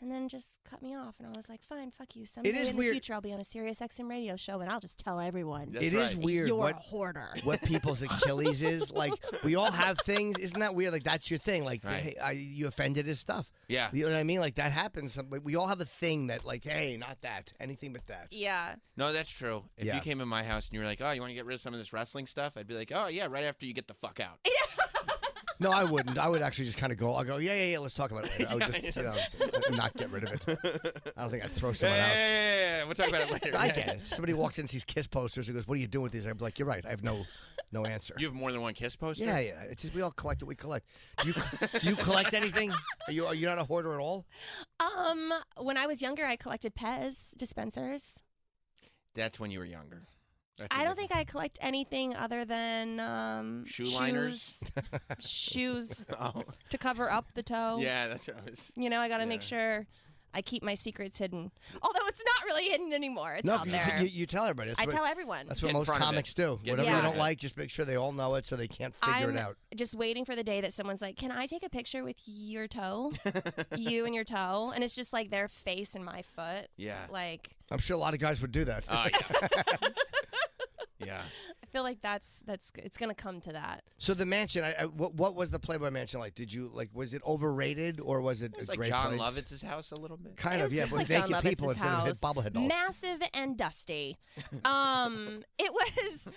and then just cut me off. And I was like, fine, fuck you. Someday is in weird. the future, I'll be on a Sirius XM radio show, and I'll just tell everyone. That's It is right. weird You're a what hoarder. people's Achilles is. Like, we all have things. Isn't that weird? Like, that's your thing. Like, Right. hey, you offended his stuff. Yeah. You know what I mean? Like, that happens. We all have a thing that, like, hey, not that. Anything but that. Yeah. No, that's true. If Yeah. you came in my house and you were like, oh, you want to get rid of some of this wrestling stuff? I'd be like, oh, yeah, right after you get the fuck out. No, I wouldn't. I would actually just kind of go. I'll go, yeah, let's talk about it later. I would just, not get rid of it. I don't think I'd throw someone out. Yeah, we'll talk about it later. I get it. Somebody walks in and sees Kiss posters and goes, "What are you doing with these?" I'd be like, "You're right. I have no answer." You have more than one Kiss poster? Yeah. It's just we all collect what we collect. Do you collect anything? Are you not a hoarder at all? When I was younger, I collected Pez dispensers. That's when you were younger. I don't think I collect anything other than shoe liners, shoes to cover up the toe. Yeah, that's what I was. You know, I got to make sure I keep my secrets hidden. Although it's not really hidden anymore. It's out there. You tell everybody. I tell everyone. That's what most comics do. Whatever they don't like, just make sure they all know it so they can't figure it out. Just waiting for the day that someone's like, "Can I take a picture with your toe?" You and your toe. And it's just like their face and my foot. Yeah. Like, I'm sure a lot of guys would do that. Oh, yeah. Yeah. I feel like that's it's gonna come to that. So the mansion, what was the Playboy Mansion like? Did you was it overrated or was it a like great John place? Lovitz's house a little bit? Kind of, yeah, just but like naked John people Lovitz's instead of house. bobblehead dolls. Massive and dusty. It was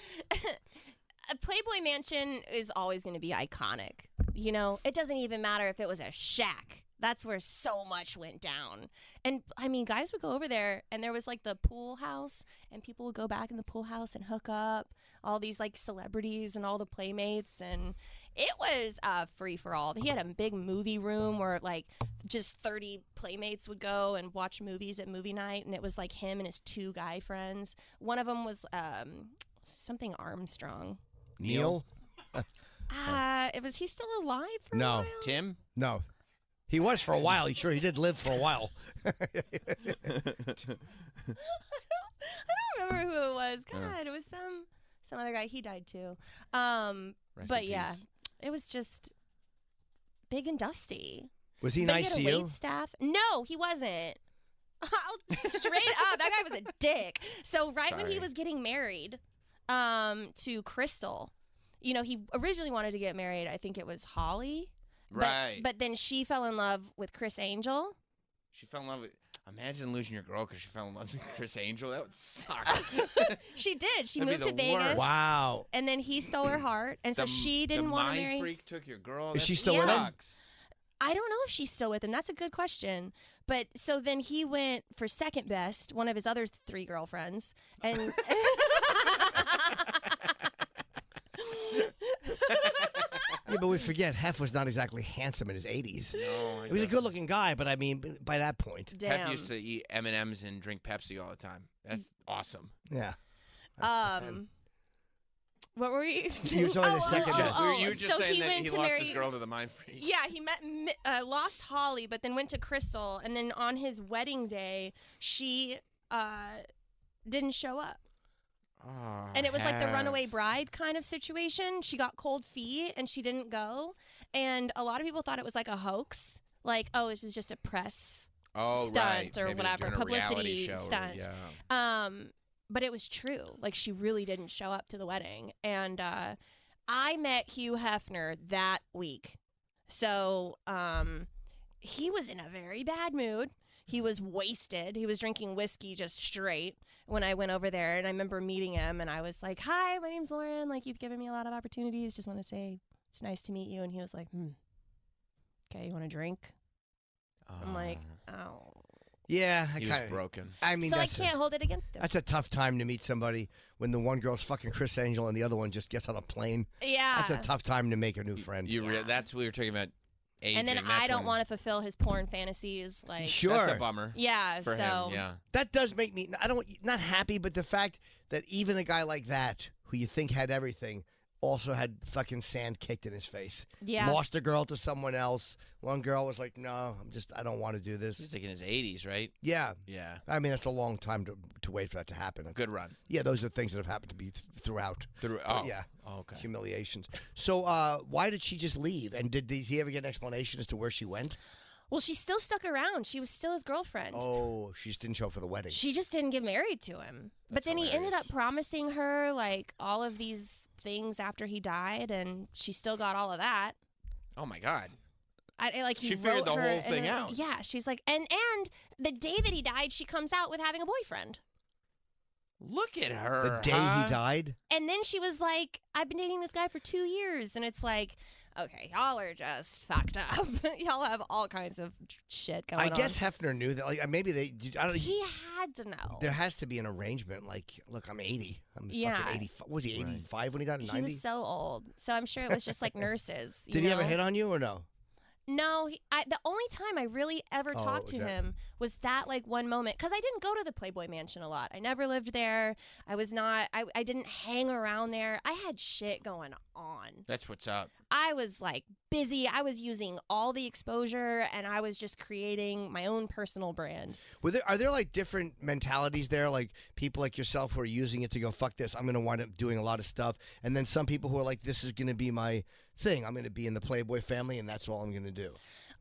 a Playboy Mansion is always going to be iconic. You know, it doesn't even matter if it was a shack. That's where so much went down. And I mean, guys would go over there and there was like the pool house and people would go back in the pool house and hook up, all these like celebrities and all the playmates. And it was free for all. He had a big movie room where like just 30 playmates would go and watch movies at movie night. And it was like him and his 2 guy friends. One of them was something Armstrong. Neil? Was he still alive for a while? Tim? No. He was for a while. He did live for a while. I don't remember who it was. God, it was some other guy. He died too. But yeah, it was just big and dusty. Was he but nice he to had a you? wait staff. No, he wasn't. Straight up, that guy was a dick. So when he was getting married to Crystal, you know, he originally wanted to get married. I think it was Holly. Right. But then she fell in love with Chris Angel. She fell in love with. Imagine losing your girl because she fell in love with Chris Angel. That would suck. She did. She That'd moved be to the Vegas. worst. Wow. And then he stole her heart. And so she didn't want to marry. The mind freak took your girl. Is she That still with him? sucks. I don't know if she's still with him. That's a good question. But so then he went for second best, one of his other 3 girlfriends. And Yeah, but we forget Hef was not exactly handsome in his 80s. No, He was a good-looking guy, but I mean, by that point. damn. Hef used to eat M&Ms and drink Pepsi all the time. That's awesome. Yeah. What were we? He was only the second best. You were just So saying he that went he to lost marry- his girl to the mind freak. Yeah, he lost Holly, but then went to Crystal, and then on his wedding day, she didn't show up. Oh, And it was like the runaway bride kind of situation. She got cold feet and she didn't go. And a lot of people thought it was like a hoax. Like, oh, this is just a press stunt right. or Maybe whatever, they're doing a reality publicity show or- stunt. yeah. But it was true. Like, she really didn't show up to the wedding. And I met Hugh Hefner that week. So he was in a very bad mood. He was wasted. He was drinking whiskey just straight when I went over there. And I remember meeting him and I was like, "Hi, my name's Lauren. Like, you've given me a lot of opportunities. Just want to say it's nice to meet you." And he was like, "Okay, you want a drink?" I'm like, "Oh." Yeah, He was broken. I mean, So I can't hold it against him. That's a tough time to meet somebody when the one girl's fucking Chris Angel and the other one just gets on a plane. Yeah. That's a tough time to make a new friend. That's what we were talking about. Aging. And then That's I don't when- want to fulfill his porn fantasies. Like, Sure. That's a bummer. yeah. For so him, yeah. That does make me not happy, but the fact that even a guy like that, who you think had everything, also had fucking sand kicked in his face. Yeah. Lost a girl to someone else. One girl was like, "No, I don't want to do this." He's like in his 80s, right? Yeah. Yeah. I mean, it's a long time to wait for that to happen. Good run. Yeah, those are things that have happened to me throughout. Yeah. Oh, okay. Humiliations. So why did she just leave? And did he ever get an explanation as to where she went? Well, she still stuck around. She was still his girlfriend. Oh, she just didn't show up for the wedding. She just didn't get married to him. But That's then he ended hilarious. up promising her like all of these things after he died, and she still got all of that. Oh my God. He She figured wrote the her whole thing in a- out. Yeah, she's like, and the day that he died, she comes out with having a boyfriend. Look at her. The day he died? And then she was like, "I've been dating this guy for 2 years," and it's like, okay, y'all are just fucked up. Y'all have all kinds of shit going on. I guess Hefner knew that. Like maybe they. I don't. he had to know. There has to be an arrangement. Like, look, I'm 80. I'm Yeah. fucking 85. Was he 85 when he died? He 90? was so old. So I'm sure it was just like nurses. Did he ever hit on you or no? No, the only time I really ever talked to him was that like one moment, because I didn't go to the Playboy Mansion a lot. I never lived there. I was not. I didn't hang around there. I had shit going on. That's what's up. I was like busy. I was using all the exposure, and I was just creating my own personal brand. Are there like different mentalities there? Like people like yourself who are using it to go, fuck this, I'm going to wind up doing a lot of stuff. And then some people who are like, this is going to be my thing. I'm going to be in the Playboy family, and that's all I'm going to do.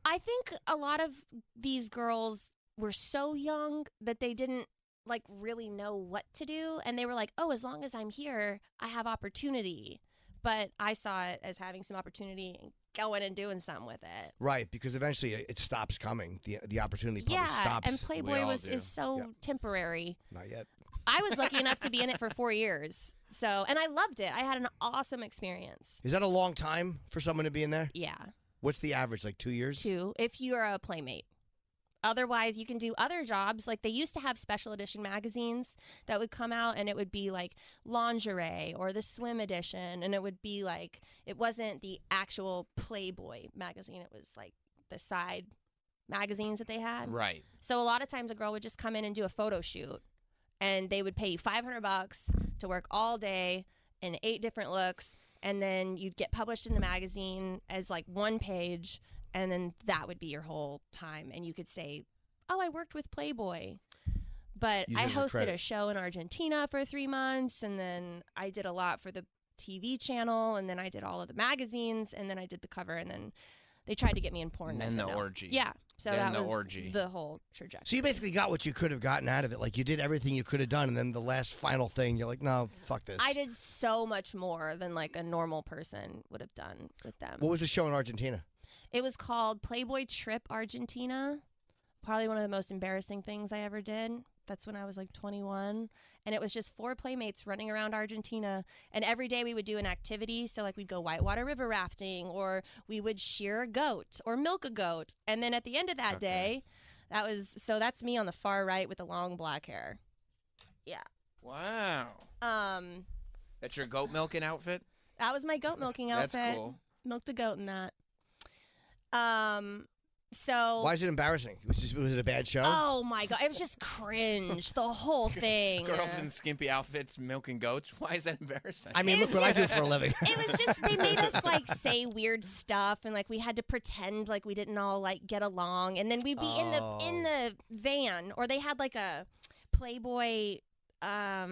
I think a lot of these girls were so young that they didn't like really know what to do. And they were like, oh, as long as I'm here, I have opportunity. But I saw it as having some opportunity and going and doing something with it. Right, because eventually it stops coming. The opportunity probably stops. And Playboy is so temporary. Not yet. I was lucky enough to be in it for 4 years. So, and I loved it. I had an awesome experience. Is that a long time for someone to be in there? Yeah. What's the average, like 2 years? 2, if you're a playmate. Otherwise, you can do other jobs. Like they used to have special edition magazines that would come out, and it would be like lingerie or the swim edition. And it would be like, it wasn't the actual Playboy magazine. It was like the side magazines that they had. Right. So a lot of times a girl would just come in and do a photo shoot, and they would pay you $500 to work all day in 8 different looks. And then you'd get published in the magazine as like one page. And then that would be your whole time. And you could say, oh, I worked with Playboy. But I hosted a show in Argentina for 3 months. And then I did a lot for the TV channel. And then I did all of the magazines. And then I did the cover. And then they tried to get me in porn. And then the orgy. Yeah. So then that the was orgy. The whole trajectory. So you basically got what you could have gotten out of it. Like you did everything you could have done. And then the last final thing, you're like, no, fuck this. I did so much more than like a normal person would have done with them. What was the show in Argentina? It was called Playboy Trip Argentina. Probably one of the most embarrassing things I ever did. That's when I was like 21. And it was just 4 playmates running around Argentina. And every day we would do an activity. So like we'd go whitewater river rafting, or we would shear a goat or milk a goat. And then at the end of that day, that's me on the far right with the long black hair. Yeah. Wow. That's your goat milking outfit? That was my goat milking outfit. That's cool. Milked a goat in that. So why is it embarrassing? Was it a bad show? Oh my god, it was just cringe, the whole thing. Girls in skimpy outfits milking goats. Why is that embarrassing? I mean, look what I do for a living. It was just they made us like say weird stuff, and like we had to pretend like we didn't all like get along, and then we'd be in the van, or they had like a Playboy what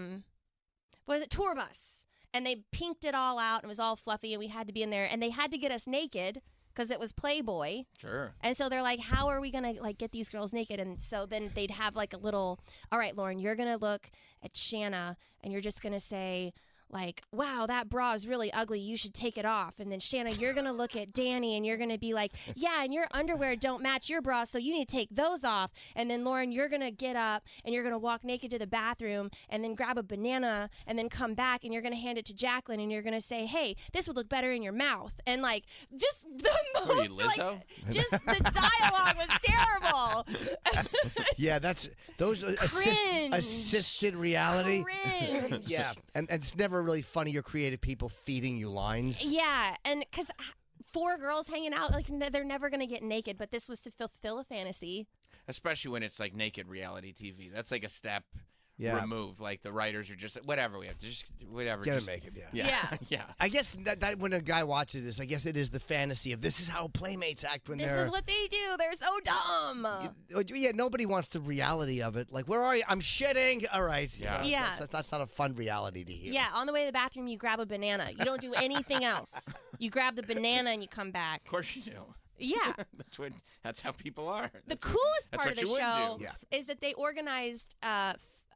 was it, tour bus, and they pinked it all out and it was all fluffy, and we had to be in there, and they had to get us naked because it was Playboy. Sure. And so they're like, how are we going to like get these girls naked? And so then they'd have like a little, all right, Lauren, you're going to look at Shanna and you're just going to say like, wow, that bra is really ugly. You should take it off. And then Shanna, you're going to look at Danny and you're going to be like, yeah, and your underwear don't match your bra, so you need to take those off. And then Lauren, you're going to get up and you're going to walk naked to the bathroom and then grab a banana and then come back and you're going to hand it to Jacqueline and you're going to say, hey, this would look better in your mouth. And like, just the most, like, just the dialogue was terrible. Yeah, that's those assisted reality. Cringe. Yeah, and it's never really funny or creative people feeding you lines. Yeah, and because 4 girls hanging out, like they're never gonna get naked, but this was to fulfill a fantasy. Especially when it's like naked reality TV. That's like a step removed. Like the writers are just whatever we have to just whatever. Get just to make it. Yeah. I guess that when a guy watches this, I guess it is the fantasy of this is how playmates act when this they're. This is what they do. They're so dumb. Yeah, nobody wants the reality of it. Like, where are you? I'm shitting. All right. Yeah. Yeah. That's not a fun reality to hear. Yeah. On the way to the bathroom, you grab a banana. You don't do anything else. You grab the banana and you come back. Of course you do. Yeah. That's how people are. The coolest part of the show Yeah. is that they organized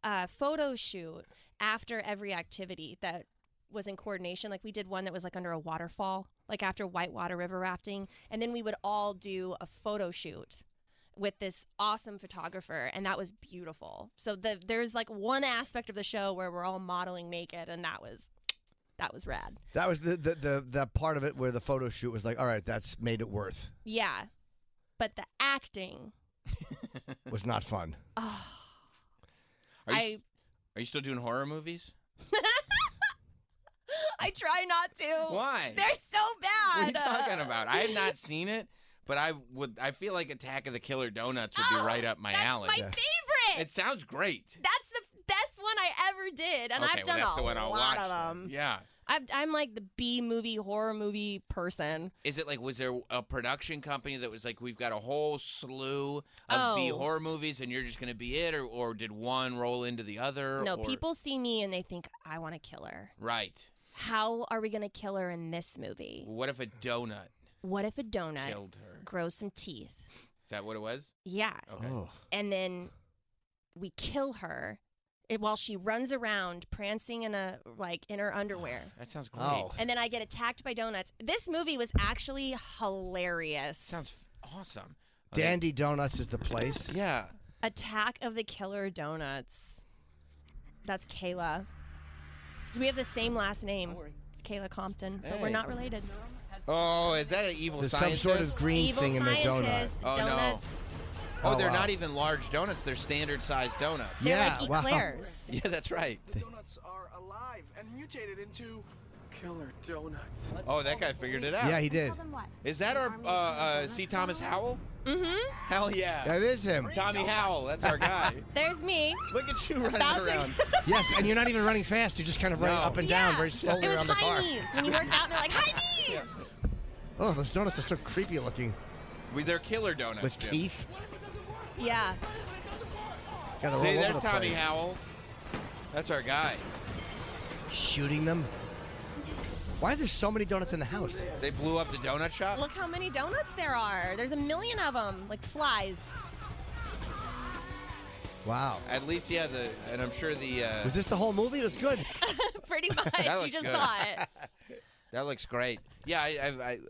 a photo shoot after every activity that was in coordination. Like we did one that was like under a waterfall, like after whitewater river rafting, and then we would all do a photo shoot with this awesome photographer, and that was beautiful. So there's like one aspect of the show where we're all modeling naked, and that was rad. That was the part of it where the photo shoot was like, all right, that's made it worth. Yeah, but the acting was not fun. Oh. Are you still doing horror movies? I try not to. Why? They're so bad. What are you talking about? I have not seen it, But I feel like Attack of the Killer Donuts would be right up my alley. That's my favorite. It sounds great. That's the best one I ever did, and I've done that's the a one I'll lot watch. of them. Yeah. I'm like the B-movie, horror movie person. Is it like, was there a production company that was like, we've got a whole slew of B horror movies and you're just going to be it? Or did one roll into the other? No, people see me and they think, I want to kill her. Right. How are we going to kill her in this movie? What if a donut killed her? Grows some teeth. Is that what it was? Yeah. Okay. Oh. And then we kill her while she runs around prancing in her underwear. That sounds great. Oh. And then I get attacked by donuts. This movie was actually hilarious. Sounds awesome. Dandy Donuts is the place. Yeah. Attack of the Killer Donuts. That's Kayla. We have the same last name. It's Kayla Compton, but we're not related. Oh, is that an evil There's scientist? some sort of green Evil thing in the donut. scientist, Oh, no. donuts. Oh, they're wow. not even large donuts. They're standard-sized donuts. They're Yeah, like wow. eclairs. Yeah, that's right. The donuts are alive and mutated into killer donuts. Oh, that guy figured it out. Yeah, he did. Is that our C. Thomas Howell? Mm-hmm. Hell yeah. That is him. Tommy Howell. That's our guy. There's me. Look at you running Bouncing. around. Yes, and you're not even running fast. You're just kind of running No. up and down Yeah. very slowly It was around the car. high knees. When you work out, and they're like, high knees! Oh, those donuts are so creepy looking. They're killer donuts, With Jim. teeth. Yeah. Gotta roll See, over there's the Tommy place. Howell. That's our guy. Shooting them. Why are there so many donuts in the house? They blew up the donut shop? Look how many donuts there are. There's a million of them, like flies. Wow. At least, yeah, and I'm sure the... Was this the whole movie? It was good. Pretty much. That You looks just good. saw it. That looks great. Yeah,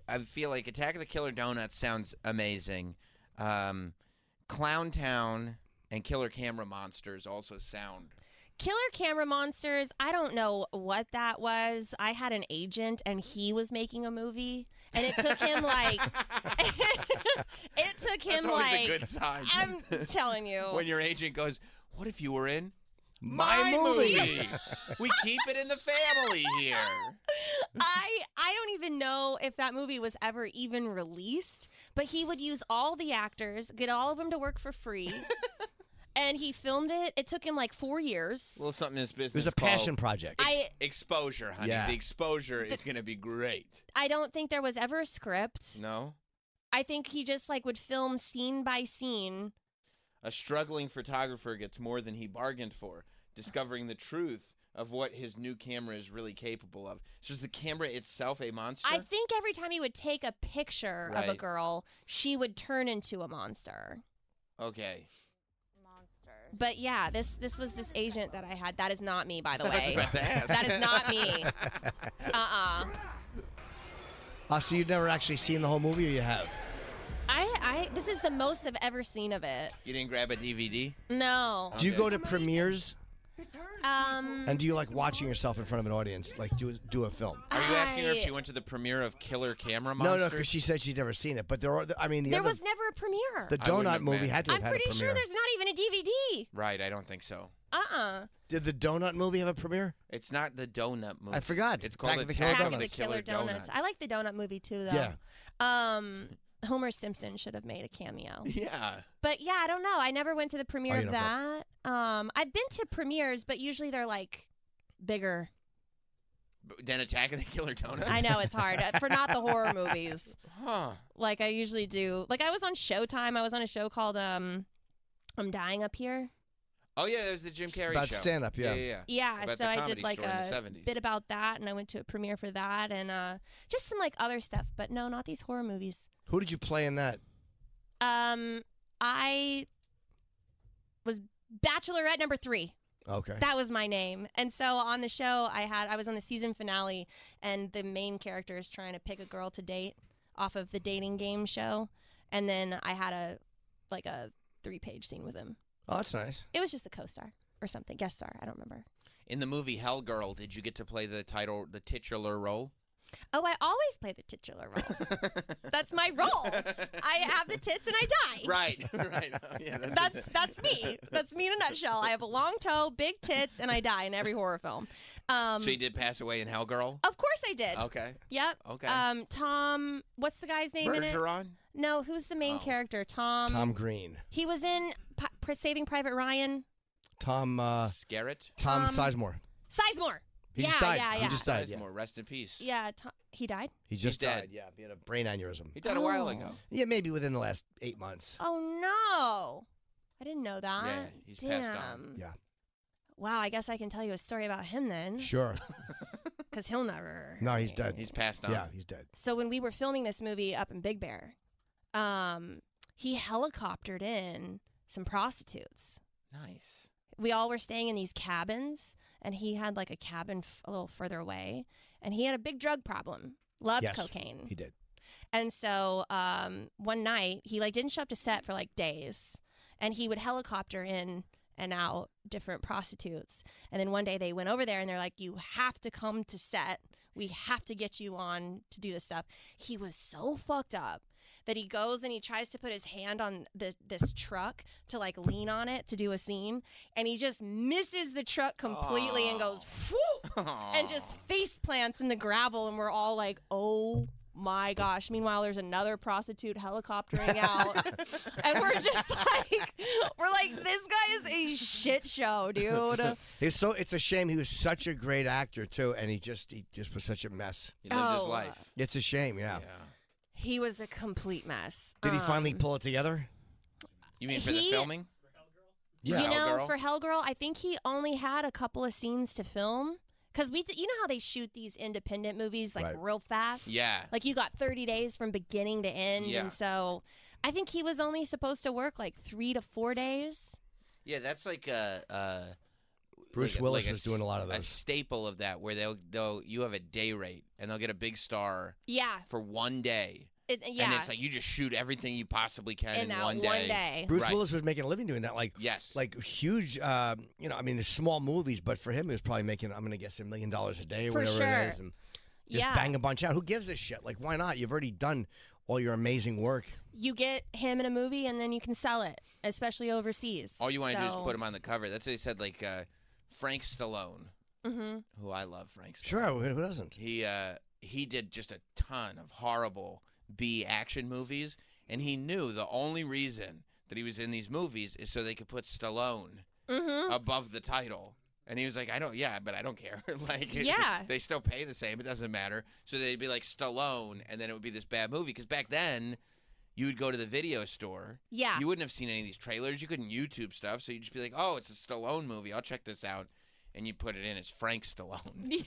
I feel like Attack of the Killer Donuts sounds amazing. Clown Town and Killer Camera Monsters also sound... Killer Camera Monsters, I don't know what that was. I had an agent, and he was making a movie. And it took him, like... That's always a good sign. I'm telling you. When your agent goes, what if you were in... My movie. We keep it in the family here. I don't even know if that movie was ever even released, but he would use all the actors, get all of them to work for free, and he filmed it. It took him like 4 years. A little something in this business It was a passion project. exposure, honey. Yeah. The exposure is going to be great. I don't think there was ever a script. No? I think he just like would film scene by scene. A struggling photographer gets more than he bargained for, discovering the truth of what his new camera is really capable of. So is the camera itself a monster? I think every time he would take a picture of a Right. girl, she would turn into a monster. Okay. But yeah, this was this agent that I had. That is not me, by the I was way. about to ask. That is not me. So you've never actually seen the whole movie, or you have? This is the most I've ever seen of it. You didn't grab a DVD? No. Do you go to premieres? Um, And do you like watching yourself in front of an audience, like do a film? Are you asking her if I- she went to the premiere of Killer Camera No, Monsters? no, because she said she's never seen it. But there are, I mean, the there other, was never a premiere. the I wouldn't donut have movie met. had to have I'm had a pretty premiere. sure there's not even a DVD. Right, I don't think so. Did the donut movie have a premiere? It's not the donut movie. I forgot. It's called Attack of the Attack Killer of the Donuts. Killer Donuts. I like the donut movie too, though. Yeah. Homer Simpson should have made a cameo. Yeah. But yeah, I don't know. I never went to the premiere Oh, of you don't that. I've been to premieres, but usually they're like bigger. Then Attack of the Killer Donuts? I know it's hard for not the horror movies. Huh. Like I usually do. Like I was on Showtime. I was on a show called I'm Dying Up Here. Oh, yeah, there's the Jim Carrey About show. stand-up, yeah. Yeah, About so the I Comedy did like Store in the a 70s. bit about that, and I went to a premiere for that, and just some like other stuff. But no, not these horror movies. Who did you play in that? I was Bachelorette number 3. Okay. That was my name. And so on the show, I was on the season finale, and the main character is trying to pick a girl to date off of the dating game show. And then I had a 3-page scene with him. Oh, that's nice. It was just a co-star or something, guest star. I don't remember. In the movie Hell Girl, did you get to play the titular role? Oh, I always play the titular role. That's my role. I have the tits and I die. Right, right. Oh, yeah, That's me. That's me in a nutshell. I have a long toe, big tits, and I die in every horror film. So you did pass away in Hell Girl? Of course I did. Okay. Yep. Okay. Tom, what's the guy's name in it? Bergeron? No, who's the main character? Tom Green. He was in Saving Private Ryan. Tom Skerritt? Tom Sizemore. Sizemore. He just died. Yeah, He just died. Sizemore, rest in peace. Yeah, he died? He just dead. died. Yeah, he had a brain aneurysm. He died a while ago. Yeah, maybe within the last 8 months. Oh, no. I didn't know that. Yeah, he's passed on. Yeah. Wow, I guess I can tell you a story about him then. Sure. Because he'll never. No, he's dead. He's passed on. Yeah, he's dead. So when we were filming this movie up in Big Bear, he helicoptered in some prostitutes. Nice. We all were staying in these cabins, and he had like a cabin a little further away, and he had a big drug problem. Loved cocaine. He did. And so one night, he like didn't show up to set for like days, and he would helicopter in and out different prostitutes. And then one day they went over there, and they're like, "You have to come to set. We have to get you on to do this stuff." He was so fucked up that he goes and he tries to put his hand on this truck to like lean on it to do a scene, and he just misses the truck completely and goes whoo, and just face plants in the gravel, and we're all like, oh my gosh. Meanwhile, there's another prostitute helicoptering out, and we're just like, this guy is a shit show, dude. It's a shame. He was such a great actor too, and he just was such a mess. He lived his life. It's a shame. Yeah. He was a complete mess. Did he finally pull it together? You mean for the filming? Yeah. You know, for Hell Girl, I think he only had a couple of scenes to film. Because you know how they shoot these independent movies like real fast? Yeah. Like you got 30 days from beginning to end. Yeah. And so I think he was only supposed to work like 3 to 4 days. Yeah, that's like Bruce Willis was doing a lot of those. A staple of that, where you have a day rate and they'll get a big star. Yeah. For one day. Yeah. And it's like you just shoot everything you possibly can in one day. Bruce Willis was making a living doing that. Like yes. Like huge. I mean, there's small movies, but for him, he was probably making. I'm going to guess $1 million a day or whatever it is, and just bang a bunch out. Who gives a shit? Like, why not? You've already done all your amazing work. You get him in a movie, and then you can sell it, especially overseas. All you want to do is put him on the cover. That's what they said. Like Frank Stallone, who I love. Frank Stallone. Sure, who doesn't? He did just a ton of horrible B action movies, and he knew the only reason that he was in these movies is so they could put Stallone above the title. And he was like, I don't care. Like, they still pay the same. It doesn't matter. So they'd be like Stallone, and then it would be this bad movie. Because back then, you would go to the video store. Yeah. You wouldn't have seen any of these trailers. You couldn't YouTube stuff. So you'd just be like, oh, it's a Stallone movie. I'll check this out. And you put it in. It's Frank Stallone.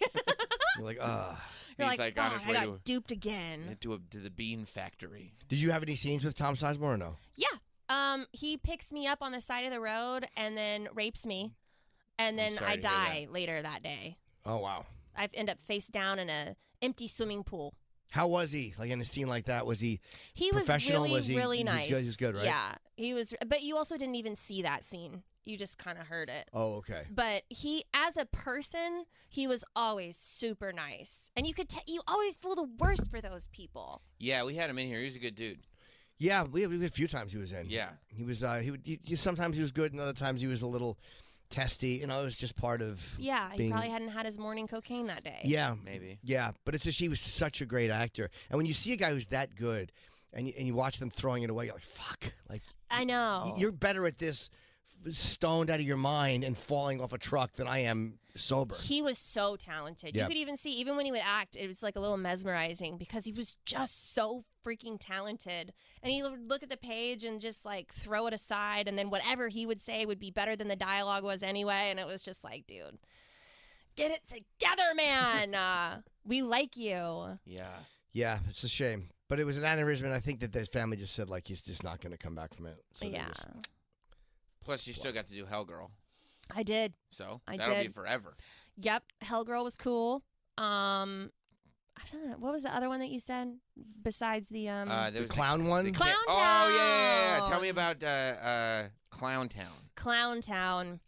You're like, You're He's like, on his way I got duped again. to the Bean Factory. Did you have any scenes with Tom Sizemore or no? Yeah. He picks me up on the side of the road and then rapes me. And then I die later that day. Oh, wow. I end up face down in a empty swimming pool. How was he? Like in a scene like that, was he professional? Was he really nice. He was good, right? Yeah, he was. But you also didn't even see that scene. You just kind of heard it. Oh, okay. But he, as a person, he was always super nice. And you could you always feel the worst for those people. Yeah, we had him in here. He was a good dude. Yeah, we had a few times he was in. Yeah. He was, sometimes he was good and other times he was a little testy. You know, it was just part of he probably hadn't had his morning cocaine that day. Yeah. Maybe. Yeah, but it's just he was such a great actor. And when you see a guy who's that good and you watch them throwing it away, you're like, fuck. Like, I know. You're better at this stoned out of your mind and falling off a truck than I am sober. He was so talented. Yep. You could even see, even when he would act, it was like a little mesmerizing because he was just so freaking talented. And he would look at the page and just like throw it aside, and then whatever he would say would be better than the dialogue was anyway. And it was just like, dude, get it together, man. We like you. Yeah. Yeah, it's a shame. But it was an aneurysm, and I think that his family just said, like, he's just not going to come back from it. So yeah. Plus, you still got to do Hell Girl. I did. So I that'll did. be forever. Yep. Hell Girl was cool. I don't know. What was the other one that you said besides the there the was clown one? Clown Town. Oh yeah. Tell me about Clown Town. Clown Town.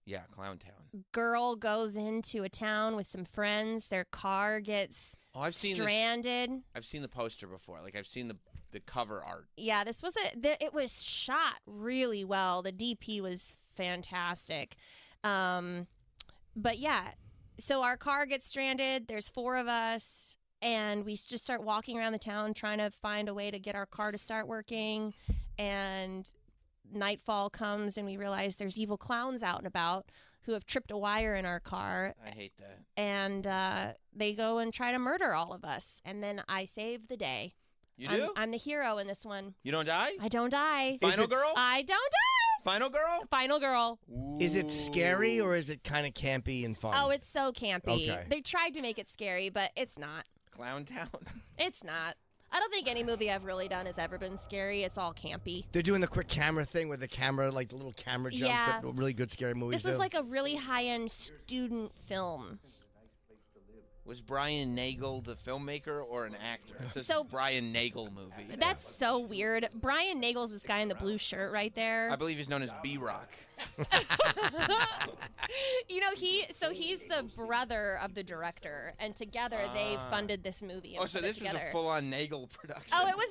Yeah, Clown Town. Girl goes into a town with some friends. Their car gets stranded. I've seen the poster before. Like I've seen the cover art. Yeah, this was it was shot really well. The DP was fantastic. But yeah, so our car gets stranded. There's 4 of us. and we just start walking around the town trying to find a way to get our car to start working. And nightfall comes, and we realize there's evil clowns out and about who have tripped a wire in our car. I hate that. And they go and try to murder all of us. And then I save the day. You do? I'm the hero in this one. You don't die? I don't die. Final girl? I don't die. Final girl? Final girl. Is it scary or is it kind of campy and fun? Oh, it's so campy. Okay. They tried to make it scary, but it's not. Clown Town? It's not. I don't think any movie I've really done has ever been scary. It's all campy. They're doing the quick camera thing with the camera, like the little camera jumps Yeah. that really good scary movies This was do. like a really high-end student film. Was Brian Nagel the filmmaker or an actor? It's a So- Brian Nagel movie. That's so weird. Brian Nagel's this guy in the blue shirt right there. I believe he's known as B-Rock. You know, he's the brother of the director, and together they funded this movie. And Oh, so put it this was together. a full-on Nagel production. Oh, it was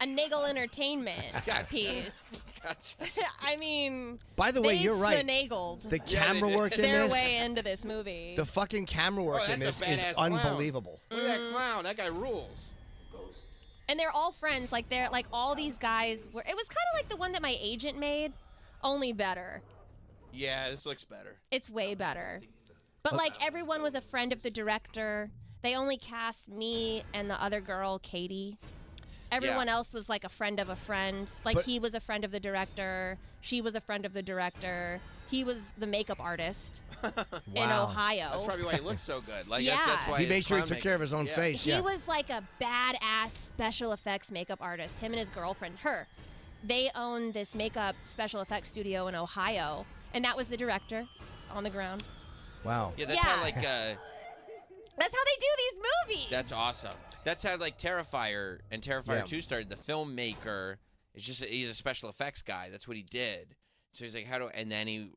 a Nagel Entertainment piece. Gotcha. I mean, By the way, they you're right. finagled The Yeah, camera they did. work in their this, way into this movie. the fucking camera work in that's this a is badass clown. unbelievable. Look at that clown. That guy rules. And they're all friends. Like they're like all these guys were. It was kind of like the one that my agent made, only better. Yeah, this looks better. It's way better. But like everyone was a friend of the director. They only cast me and the other girl, Katie. Everyone else was like a friend of a friend. Like But- he was a friend of the director. She was a friend of the director. He was the makeup artist in Wow. Ohio. That's probably why he looks so good. Like Yeah. that's why He his made sure he clown took makeup- care of his own Yeah. face. He Yeah. was like a badass special effects makeup artist. Him and his girlfriend, her. They owned this makeup special effects studio in Ohio, and that was the director on the ground. Wow. Yeah, that's Yeah. how like That's how they do these movies. that's awesome. That's how like Terrifier and Terrifier Yeah. 2 started. The filmmaker is just he's a special effects guy. That's what he did. So he's like, and then he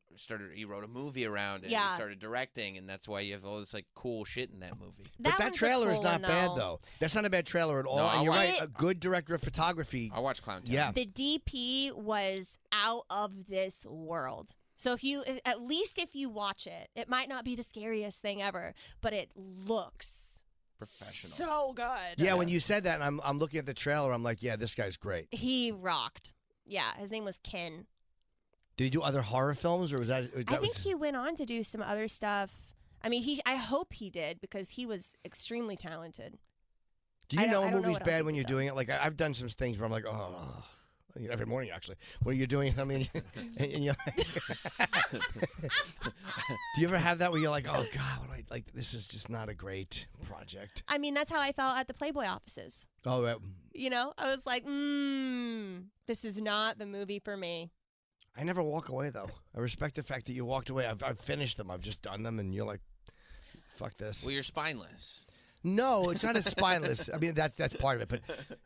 wrote a movie around it. And Yeah. he started directing, and that's why you have all this like cool shit in that movie. But that one's a trailer is cool not one, bad, though. That's not a bad trailer at all. No, and I'll you're watch right. it. A good director of photography. I watch Clown Town. Yeah. The DP was out of this world. So if you watch it, it might not be the scariest thing ever, but it looks Professional. so good. Yeah, when you said that, and I'm looking at the trailer, I'm like, yeah, this guy's great. He rocked. Yeah, his name was Ken. Did he do other horror films, or was that? I think he went on to do some other stuff. I mean, I hope he did because he was extremely talented. Do you I know don't a know may's what else bad he when did, you're though. doing it? Like I've done some things where I'm like, oh, every morning actually. What are you doing? I mean, and you're like, do you ever have that where you're like, oh God, what do I like? This is just not a great project. I mean, that's how I felt at the Playboy offices. Oh, You know, I was like, this is not the movie for me. I never walk away though. I respect the fact that you walked away. I've finished them. I've just done them, and you're like, fuck this. Well, you're spineless. No, it's not as spineless. I mean, that's part of it, but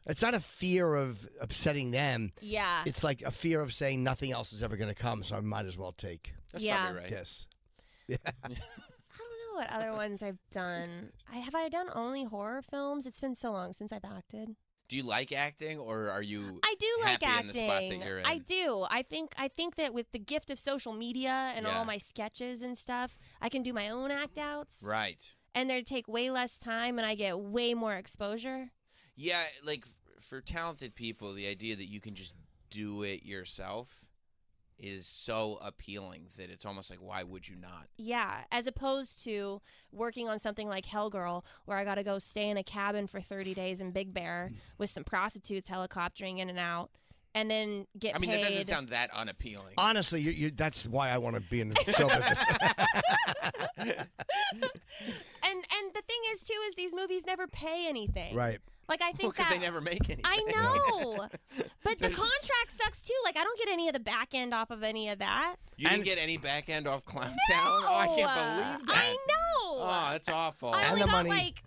it's not a fear of upsetting them. Yeah. It's like a fear of saying nothing else is ever going to come, so I might as well take. That's Yeah. probably right. Yes. I don't know what other ones I've done. Have I done only horror films? It's been so long since I've acted. Do you like acting, or are you I do like happy in the spot acting. that you're in? I do. I think that with the gift of social media and Yeah. all my sketches and stuff, I can do my own act outs. Right. And they take way less time and I get way more exposure. Yeah, like for talented people, the idea that you can just do it yourself is so appealing that it's almost like, why would you not? Yeah, as opposed to working on something like Hellgirl, where I got to go stay in a cabin for 30 days in Big Bear with some prostitutes helicoptering in and out, and then get I mean, paid. that doesn't sound that unappealing. Honestly, you that's why I want to be in the show business. And the thing is, too, is these movies never pay anything. Right. Like, I think Because that... they never make anything. I know. But the There's- contract sucks, too. Like, I don't get any of the back end off of any of that. You didn't And- get any back end off Clown Town? Oh, I can't believe that. I know. Oh, that's awful. I And only the got, money. like,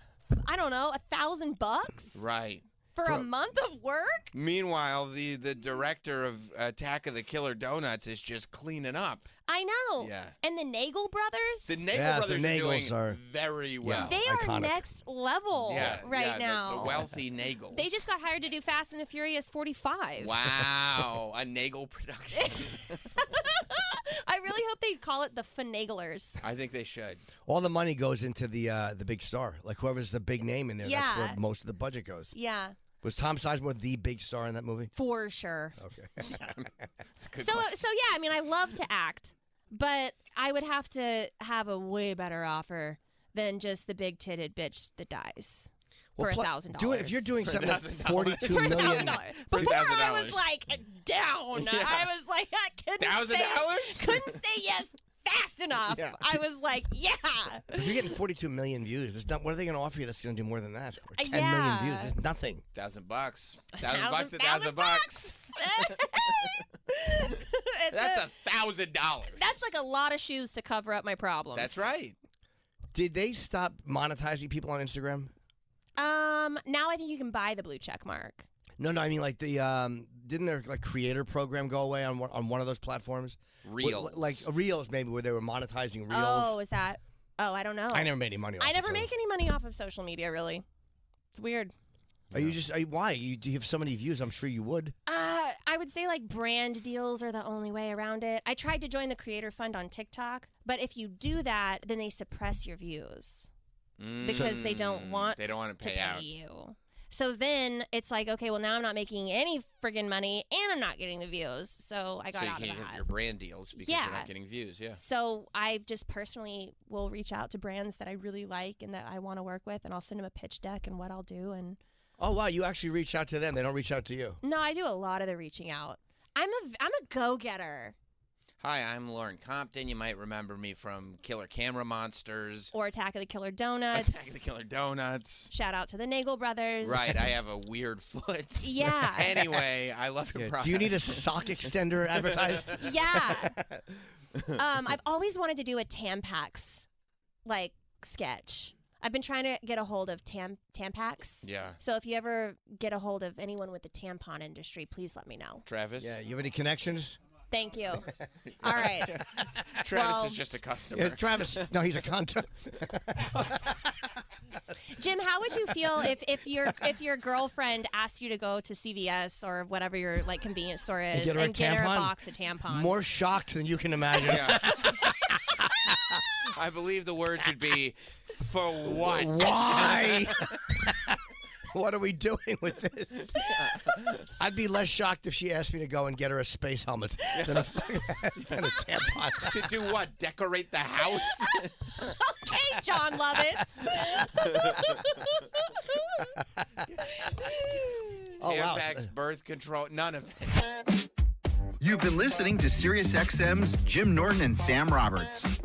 I don't know, $1,000 Right. for a month of work? Meanwhile, the director of Attack of the Killer Donuts is just cleaning up. I know. Yeah. And the Nagel brothers? The Nagel Yeah, the brothers Nagels are are- doing very well. They are iconic. next level right yeah, now. The wealthy Nagels. They just got hired to do Fast and the Furious 45. Wow, a Nagel production. I I really hope they call it the Finaglers. I think they should. All the money goes into the big star. Like whoever's the big name in there, that's where most of the budget goes. Yeah. Was Tom Sizemore the big star in that movie? For sure. Okay. So yeah, I mean, I love to act, but I would have to have a way better offer than just the big-titted bitch that dies. For $1,000. Do it if you're doing something that's $42 for million. Before I was like down. Yeah. I was like, I couldn't say yes fast enough. Yeah. I was like, yeah. If you're getting 42 million views, there's not, what are they going to offer you that's going to do more than that? Or 10 Yeah. million views. There's nothing. $1,000. $1,000, $1,000. That's $1,000. That's like a lot of shoes to cover up my problems. That's right. Did they stop monetizing people on Instagram? Now I think you can buy the blue check mark. No, I mean like the didn't their like creator program go away on one of those platforms? Reels. Like Reels maybe where they were monetizing Reels. Oh, is that? Oh, I don't know. I never made any money off I never it, so. make any money off of social media, really. It's weird. Why? Do you have so many views? I'm sure you would. I would say like brand deals are the only way around it. I tried to join the Creator Fund on TikTok, but if you do that, then they suppress your views because they don't want to pay out. you. So then it's like, okay, well now I'm not making any friggin' money and I'm not getting the views. So I got out of that. So you can't get your brand deals because you're not getting views. Yeah. So I just personally will reach out to brands that I really like and that I want to work with, and I'll send them a pitch deck and what I'll do. And oh wow, you actually reach out to them. They don't reach out to you. no, I do a lot of the reaching out. I'm a go-getter. Hi, I'm Lauren Compton. You might remember me from Killer Camera Monsters. Or Attack of the Killer Donuts. Attack of the Killer Donuts. Shout out to the Nagel brothers. Right, I have a weird foot. Yeah. Anyway, I love your product. Do you need a sock extender advertised? Yeah. I've always wanted to do a Tampax, like, sketch. I've been trying to get a hold of Tampax. Yeah. So if you ever get a hold of anyone with the tampon industry, please let me know. Travis? Yeah, you have any connections? Thank you. All right. Travis is just a customer. Yeah, Travis. No, he's a contact. Jim, how would you feel if your girlfriend asked you to go to CVS or whatever your like convenience store is and get her a box of tampons? More shocked than you can imagine. Yeah. I believe the words would be, for what? Why? What are we doing with this? I'd be less shocked if she asked me to go and get her a space helmet than a tampon. To do what? Decorate the house? Okay, John Lovitz. Tampax, birth control, none of it. You've been listening to SiriusXM's Jim Norton and Sam Roberts.